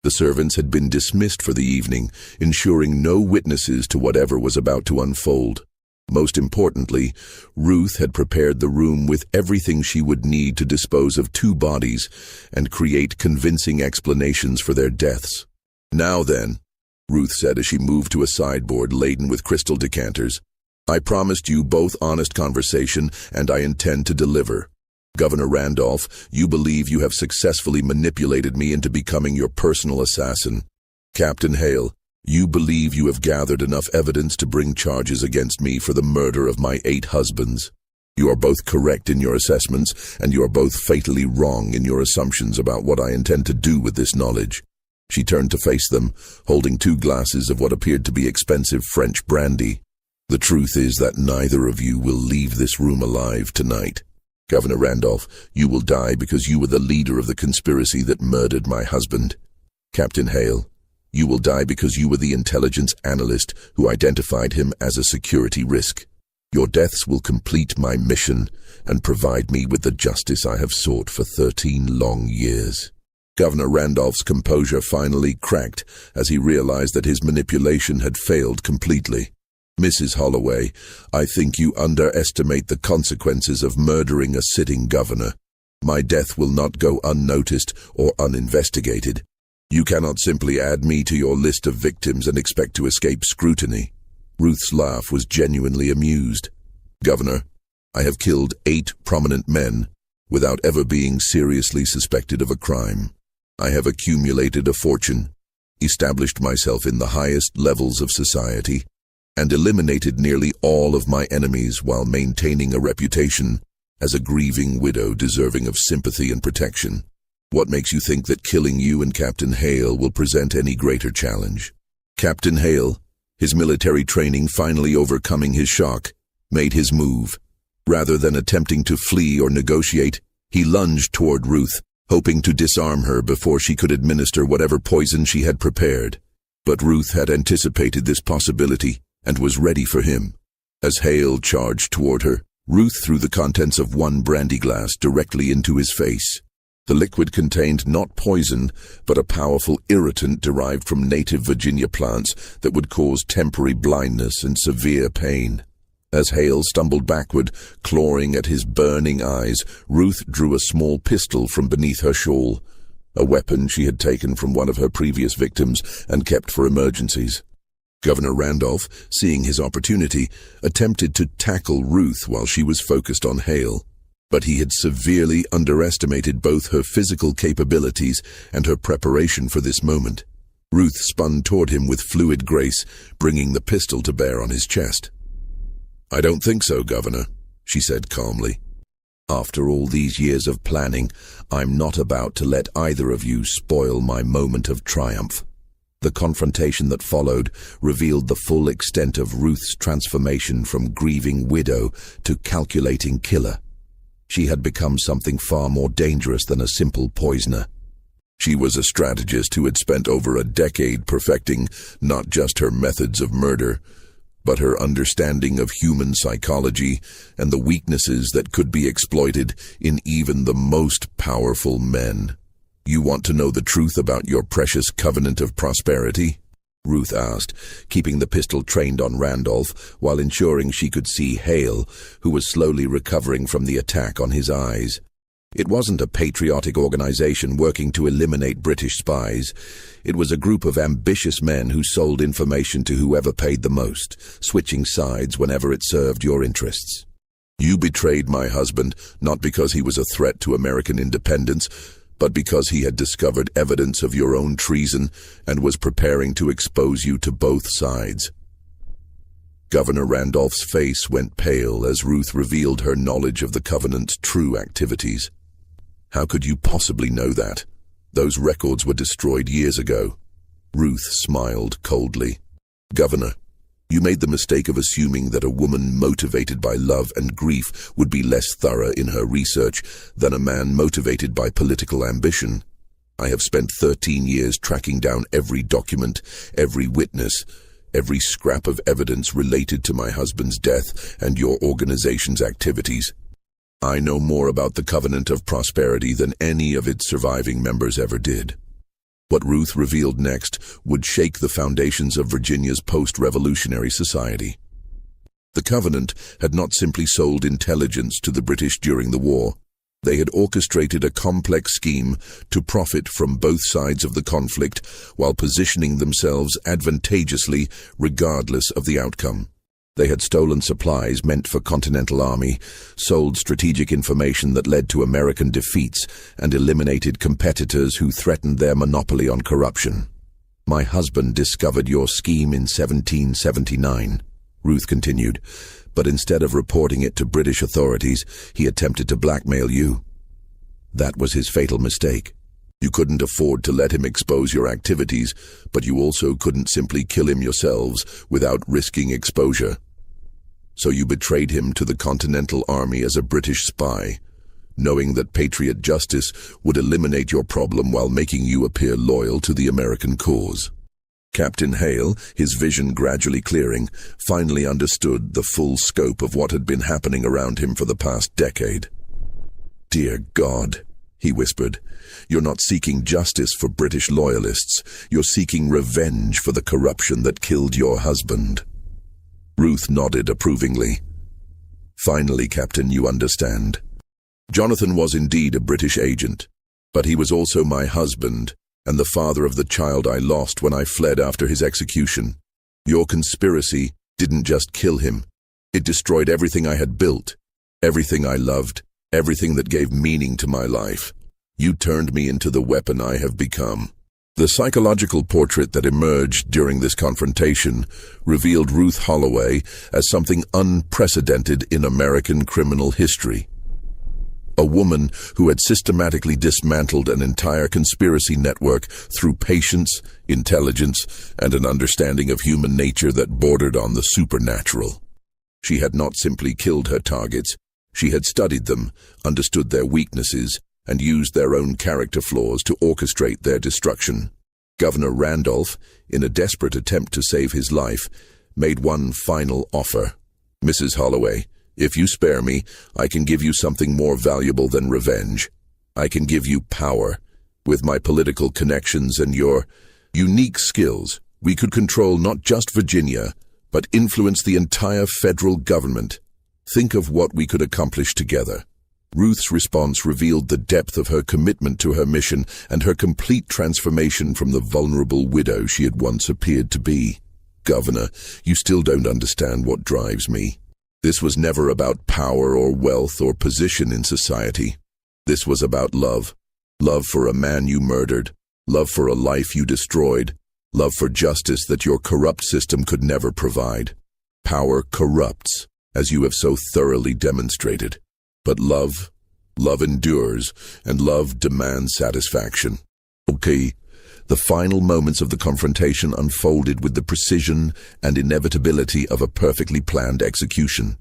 Speaker 1: The servants had been dismissed for the evening, ensuring no witnesses to whatever was about to unfold. Most importantly, Ruth had prepared the room with everything she would need to dispose of two bodies and create convincing explanations for their deaths. "Now then," Ruth said as she moved to a sideboard laden with crystal decanters, "I promised you both honest conversation, and I intend to deliver. Governor Randolph, you believe you have successfully manipulated me into becoming your personal assassin. Captain Hale, you believe you have gathered enough evidence to bring charges against me for the murder of my 8 husbands. You are both correct in your assessments, and you are both fatally wrong in your assumptions about what I intend to do with this knowledge." She turned to face them, holding 2 glasses of what appeared to be expensive French brandy. "The truth is that neither of you will leave this room alive tonight. Governor Randolph, you will die because you were the leader of the conspiracy that murdered my husband. Captain Hale, you will die because you were the intelligence analyst who identified him as a security risk. Your deaths will complete my mission and provide me with the justice I have sought for 13 long years." Governor Randolph's composure finally cracked as he realized that his manipulation had failed completely. "Mrs. Holloway, I think you underestimate the consequences of murdering a sitting governor. My death will not go unnoticed or uninvestigated. You cannot simply add me to your list of victims and expect to escape scrutiny." Ruth's laugh was genuinely amused. "Governor, I have killed 8 prominent men without ever being seriously suspected of a crime. I have accumulated a fortune, established myself in the highest levels of society, and eliminated nearly all of my enemies while maintaining a reputation as a grieving widow deserving of sympathy and protection. What makes you think that killing you and Captain Hale will present any greater challenge?" Captain Hale, his military training finally overcoming his shock, made his move. Rather than attempting to flee or negotiate, he lunged toward Ruth, hoping to disarm her before she could administer whatever poison she had prepared. But Ruth had anticipated this possibility and was ready for him. As Hale charged toward her, Ruth threw the contents of 1 brandy glass directly into his face. The liquid contained not poison, but a powerful irritant derived from native Virginia plants that would cause temporary blindness and severe pain. As Hale stumbled backward, clawing at his burning eyes, Ruth drew a small pistol from beneath her shawl, a weapon she had taken from one of her previous victims and kept for emergencies. Governor Randolph, seeing his opportunity, attempted to tackle Ruth while she was focused on Hale, but he had severely underestimated both her physical capabilities and her preparation for this moment. Ruth spun toward him with fluid grace, bringing the pistol to bear on his chest. "I don't think so, Governor," she said calmly. "After all these years of planning, I'm not about to let either of you spoil my moment of triumph." The confrontation that followed revealed the full extent of Ruth's transformation from grieving widow to calculating killer. She had become something far more dangerous than a simple poisoner. She was a strategist who had spent over a decade perfecting not just her methods of murder, but her understanding of human psychology and the weaknesses that could be exploited in even the most powerful men. "You want to know the truth about your precious covenant of prosperity?" Ruth asked, keeping the pistol trained on Randolph while ensuring she could see Hale, who was slowly recovering from the attack on his eyes. It wasn't a patriotic organization working to eliminate British spies. It was a group of ambitious men who sold information to whoever paid the most, switching sides whenever it served your interests. You betrayed my husband, not because he was a threat to American independence, but because he had discovered evidence of your own treason and was preparing to expose you to both sides. Governor Randolph's face went pale as Ruth revealed her knowledge of the Covenant's true activities. How could you possibly know that? Those records were destroyed years ago. Ruth smiled coldly. Governor, you made the mistake of assuming that a woman motivated by love and grief would be less thorough in her research than a man motivated by political ambition. I have spent 13 years tracking down every document, every witness, every scrap of evidence related to my husband's death and your organization's activities. I know more about the Covenant of Prosperity than any of its surviving members ever did. What Ruth revealed next would shake the foundations of Virginia's post-revolutionary society. The Covenant had not simply sold intelligence to the British during the war. They had orchestrated a complex scheme to profit from both sides of the conflict while positioning themselves advantageously regardless of the outcome. They had stolen supplies meant for Continental Army, sold strategic information that led to American defeats, and eliminated competitors who threatened their monopoly on corruption. My husband discovered your scheme in 1779, Ruth continued, but instead of reporting it to British authorities, he attempted to blackmail you. That was his fatal mistake. You couldn't afford to let him expose your activities, but you also couldn't simply kill him yourselves without risking exposure. So you betrayed him to the Continental Army as a British spy, knowing that patriot justice would eliminate your problem while making you appear loyal to the American cause. Captain Hale, his vision gradually clearing, finally understood the full scope of what had been happening around him for the past decade. "Dear God," he whispered, "you're not seeking justice for British loyalists. You're seeking revenge for the corruption that killed your husband." Ruth nodded approvingly. "Finally, Captain, you understand. Jonathan was indeed a British agent, but he was also my husband and the father of the child I lost when I fled after his execution. Your conspiracy didn't just kill him. It destroyed everything I had built, everything I loved, everything that gave meaning to my life. You turned me into the weapon I have become." The psychological portrait that emerged during this confrontation revealed Ruth Holloway as something unprecedented in American criminal history. A woman who had systematically dismantled an entire conspiracy network through patience, intelligence, and an understanding of human nature that bordered on the supernatural. She had not simply killed her targets, she had studied them, understood their weaknesses, and used their own character flaws to orchestrate their destruction. Governor Randolph, in a desperate attempt to save his life, made one final offer. "Mrs. Holloway, if you spare me, I can give you something more valuable than revenge. I can give you power. With my political connections and your unique skills, we could control not just Virginia, but influence the entire federal government. Think of what we could accomplish together." Ruth's response revealed the depth of her commitment to her mission and her complete transformation from the vulnerable widow she had once appeared to be. "Governor, you still don't understand what drives me. This was never about power or wealth or position in society. This was about love. Love for a man you murdered, love for a life you destroyed, love for justice that your corrupt system could never provide. Power corrupts, as you have so thoroughly demonstrated. But love endures, and love demands satisfaction." Okay, the final moments of the confrontation unfolded with the precision and inevitability of a perfectly planned execution.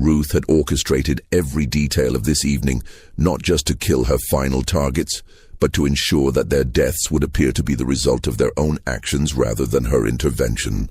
Speaker 1: Ruth had orchestrated every detail of this evening, not just to kill her final targets, but to ensure that their deaths would appear to be the result of their own actions rather than her intervention.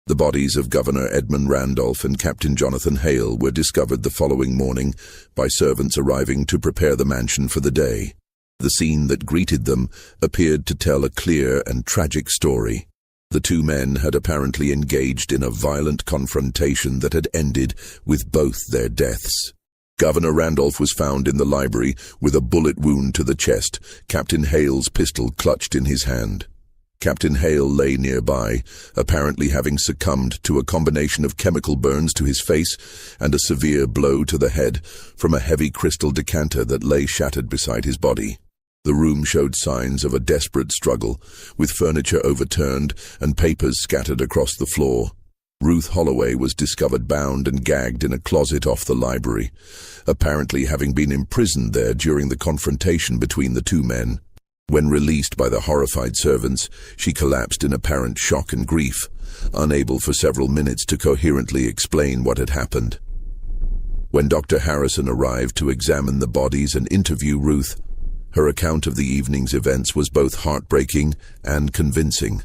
Speaker 1: The bodies of Governor Edmund Randolph and Captain Jonathan Hale were discovered the following morning by servants arriving to prepare the mansion for the day. The scene that greeted them appeared to tell a clear and tragic story. The two men had apparently engaged in a violent confrontation that had ended with both their deaths. Governor Randolph was found in the library with a bullet wound to the chest, Captain Hale's pistol clutched in his hand. Captain Hale lay nearby, apparently having succumbed to a combination of chemical burns to his face and a severe blow to the head from a heavy crystal decanter that lay shattered beside his body. The room showed signs of a desperate struggle, with furniture overturned and papers scattered across the floor. Ruth Holloway was discovered bound and gagged in a closet off the library, apparently having been imprisoned there during the confrontation between the two men. When released by the horrified servants, she collapsed in apparent shock and grief, unable for several minutes to coherently explain what had happened. When Dr. Harrison arrived to examine the bodies and interview Ruth, her account of the evening's events was both heartbreaking and convincing.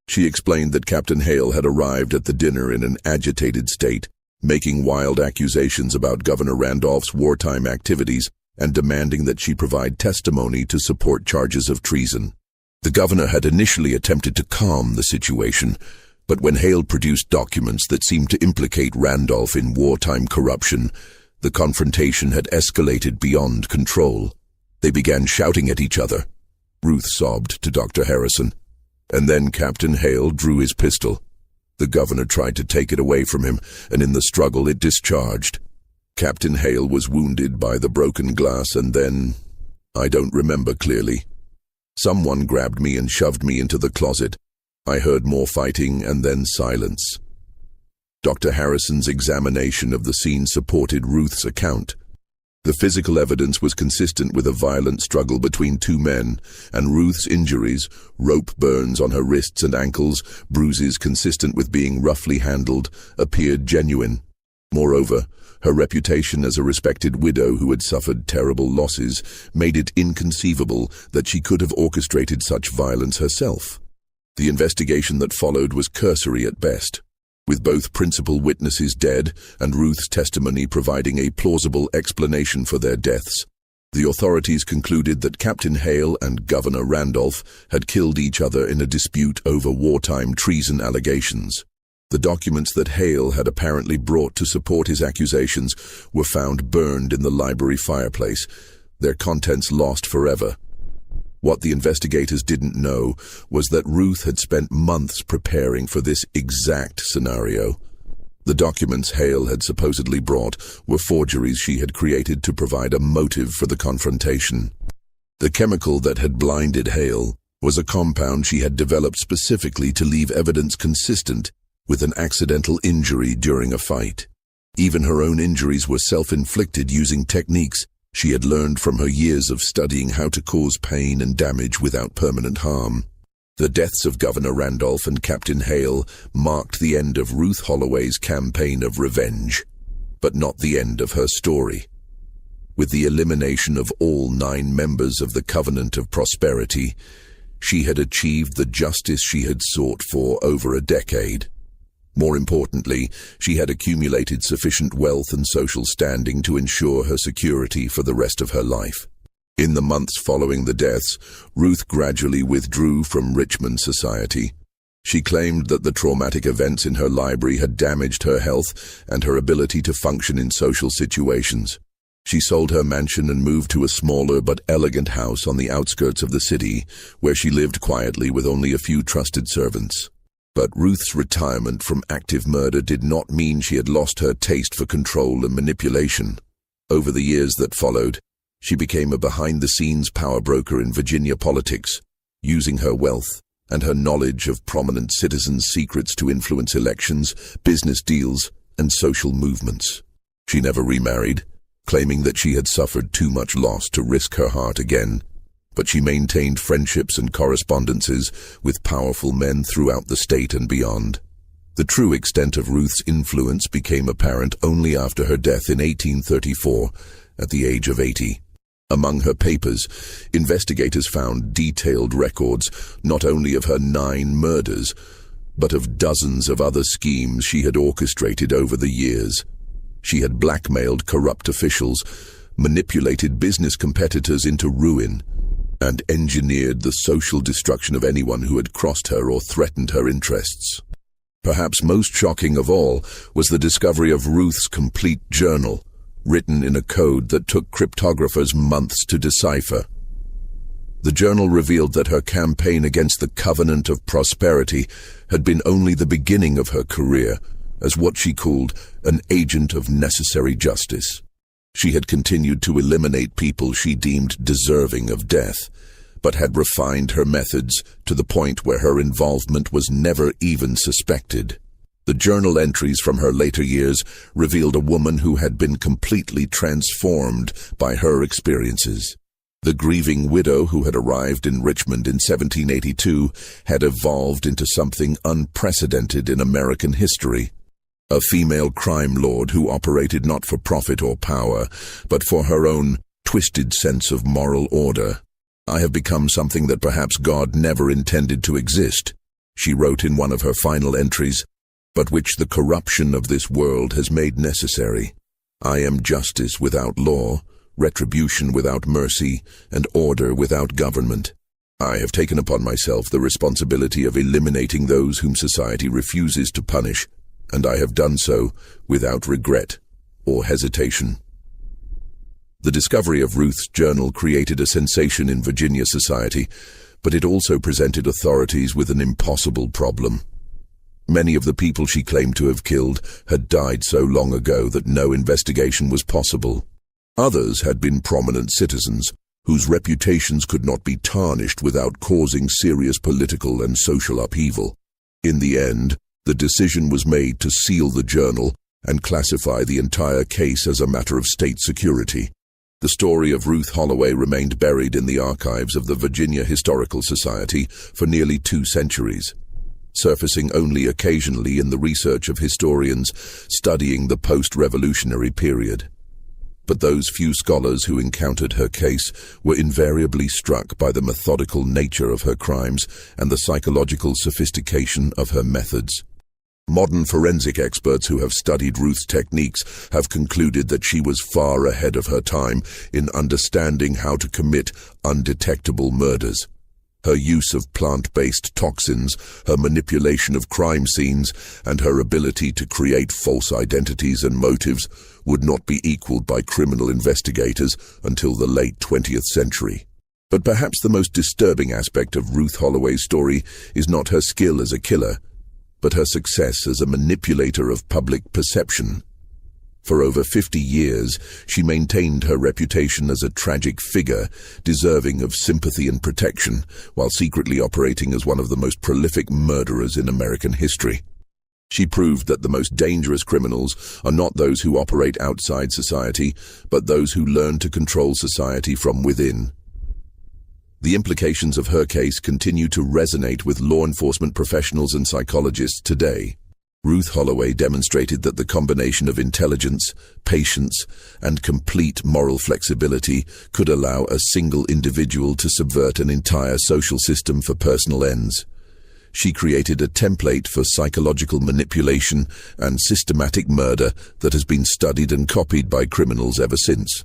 Speaker 1: She explained that Captain Hale had arrived at the dinner in an agitated state, making wild accusations about Governor Randolph's wartime activities and demanding that she provide testimony to support charges of treason. The governor had initially attempted to calm the situation, but when Hale produced documents that seemed to implicate Randolph in wartime corruption, the confrontation had escalated beyond control. They began shouting at each other. Ruth sobbed to Dr. Harrison. And then Captain Hale drew his pistol. The governor tried to take it away from him, and in the struggle it discharged. Captain Hale was wounded by the broken glass, and then, I don't remember clearly. Someone grabbed me and shoved me into the closet. I heard more fighting and then silence. Dr. Harrison's examination of the scene supported Ruth's account. The physical evidence was consistent with a violent struggle between two men, and Ruth's injuries, rope burns on her wrists and ankles, bruises consistent with being roughly handled, appeared genuine. Moreover, her reputation as a respected widow who had suffered terrible losses made it inconceivable that she could have orchestrated such violence herself. The investigation that followed was cursory at best, with both principal witnesses dead and Ruth's testimony providing a plausible explanation for their deaths. The authorities concluded that Captain Hale and Governor Randolph had killed each other in a dispute over wartime treason allegations. The documents that Hale had apparently brought to support his accusations were found burned in the library fireplace, their contents lost forever. What the investigators didn't know was that Ruth had spent months preparing for this exact scenario. The documents Hale had supposedly brought were forgeries she had created to provide a motive for the confrontation. The chemical that had blinded Hale was a compound she had developed specifically to leave evidence consistent with an accidental injury during a fight. Even her own injuries were self-inflicted using techniques she had learned from her years of studying how to cause pain and damage without permanent harm. The deaths of Governor Randolph and Captain Hale marked the end of Ruth Holloway's campaign of revenge, but not the end of her story. With the elimination of all 9 members of the Covenant of Prosperity, she had achieved the justice she had sought for over a decade. More importantly, she had accumulated sufficient wealth and social standing to ensure her security for the rest of her life. In the months following the deaths, Ruth gradually withdrew from Richmond society. She claimed that the traumatic events in her library had damaged her health and her ability to function in social situations. She sold her mansion and moved to a smaller but elegant house on the outskirts of the city, where she lived quietly with only a few trusted servants. But Ruth's retirement from active murder did not mean she had lost her taste for control and manipulation. Over the years that followed, she became a behind-the-scenes power broker in Virginia politics, using her wealth and her knowledge of prominent citizens' secrets to influence elections, business deals, and social movements. She never remarried, claiming that she had suffered too much loss to risk her heart again. But she maintained friendships and correspondences with powerful men throughout the state and beyond. The true extent of Ruth's influence became apparent only after her death in 1834, at the age of 80. Among her papers, investigators found detailed records not only of her 9 murders, but of dozens of other schemes she had orchestrated over the years. She had blackmailed corrupt officials, manipulated business competitors into ruin, and engineered the social destruction of anyone who had crossed her or threatened her interests. Perhaps most shocking of all was the discovery of Ruth's complete journal, written in a code that took cryptographers months to decipher. The journal revealed that her campaign against the Covenant of Prosperity had been only the beginning of her career as what she called an agent of necessary justice. She had continued to eliminate people she deemed deserving of death, but had refined her methods to the point where her involvement was never even suspected. The journal entries from her later years revealed a woman who had been completely transformed by her experiences. The grieving widow who had arrived in Richmond in 1782 had evolved into something unprecedented in American history. A female crime lord who operated not for profit or power, but for her own twisted sense of moral order. "I have become something that perhaps God never intended to exist," she wrote in one of her final entries, "but which the corruption of this world has made necessary. I am justice without law, retribution without mercy, and order without government. I have taken upon myself the responsibility of eliminating those whom society refuses to punish, and I have done so without regret or hesitation." The discovery of Ruth's journal created a sensation in Virginia society, but it also presented authorities with an impossible problem. Many of the people she claimed to have killed had died so long ago that no investigation was possible. Others had been prominent citizens, whose reputations could not be tarnished without causing serious political and social upheaval. In the end, the decision was made to seal the journal and classify the entire case as a matter of state security. The story of Ruth Holloway remained buried in the archives of the Virginia Historical Society for nearly 2 centuries, surfacing only occasionally in the research of historians studying the post-revolutionary period. But those few scholars who encountered her case were invariably struck by the methodical nature of her crimes and the psychological sophistication of her methods. Modern forensic experts who have studied Ruth's techniques have concluded that she was far ahead of her time in understanding how to commit undetectable murders. Her use of plant-based toxins, her manipulation of crime scenes, and her ability to create false identities and motives would not be equaled by criminal investigators until the late 20th century. But perhaps the most disturbing aspect of Ruth Holloway's story is not her skill as a killer, but her success as a manipulator of public perception. For over 50 years, she maintained her reputation as a tragic figure, deserving of sympathy and protection, while secretly operating as one of the most prolific murderers in American history. She proved that the most dangerous criminals are not those who operate outside society, but those who learn to control society from within. The implications of her case continue to resonate with law enforcement professionals and psychologists today. Ruth Holloway demonstrated that the combination of intelligence, patience, and complete moral flexibility could allow a single individual to subvert an entire social system for personal ends. She created a template for psychological manipulation and systematic murder that has been studied and copied by criminals ever since.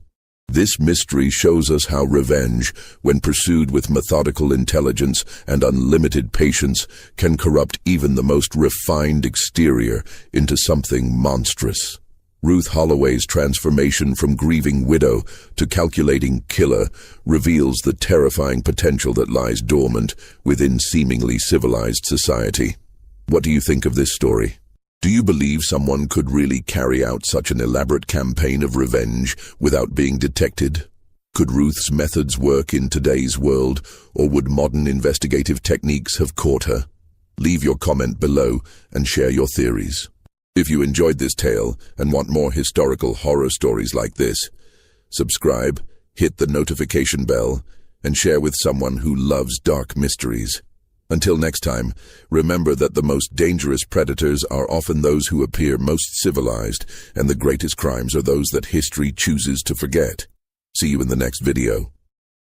Speaker 1: This mystery shows us how revenge, when pursued with methodical intelligence and unlimited patience, can corrupt even the most refined exterior into something monstrous. Ruth Holloway's transformation from grieving widow to calculating killer reveals the terrifying potential that lies dormant within seemingly civilized society. What do you think of this story? Do you believe someone could really carry out such an elaborate campaign of revenge without being detected? Could Ruth's methods work in today's world, or would modern investigative techniques have caught her? Leave your comment below and share your theories. If you enjoyed this tale and want more historical horror stories like this, subscribe, hit the notification bell, and share with someone who loves dark mysteries. Until next time, remember that the most dangerous predators are often those who appear most civilized, and the greatest crimes are those that history chooses to forget. See you in the next video.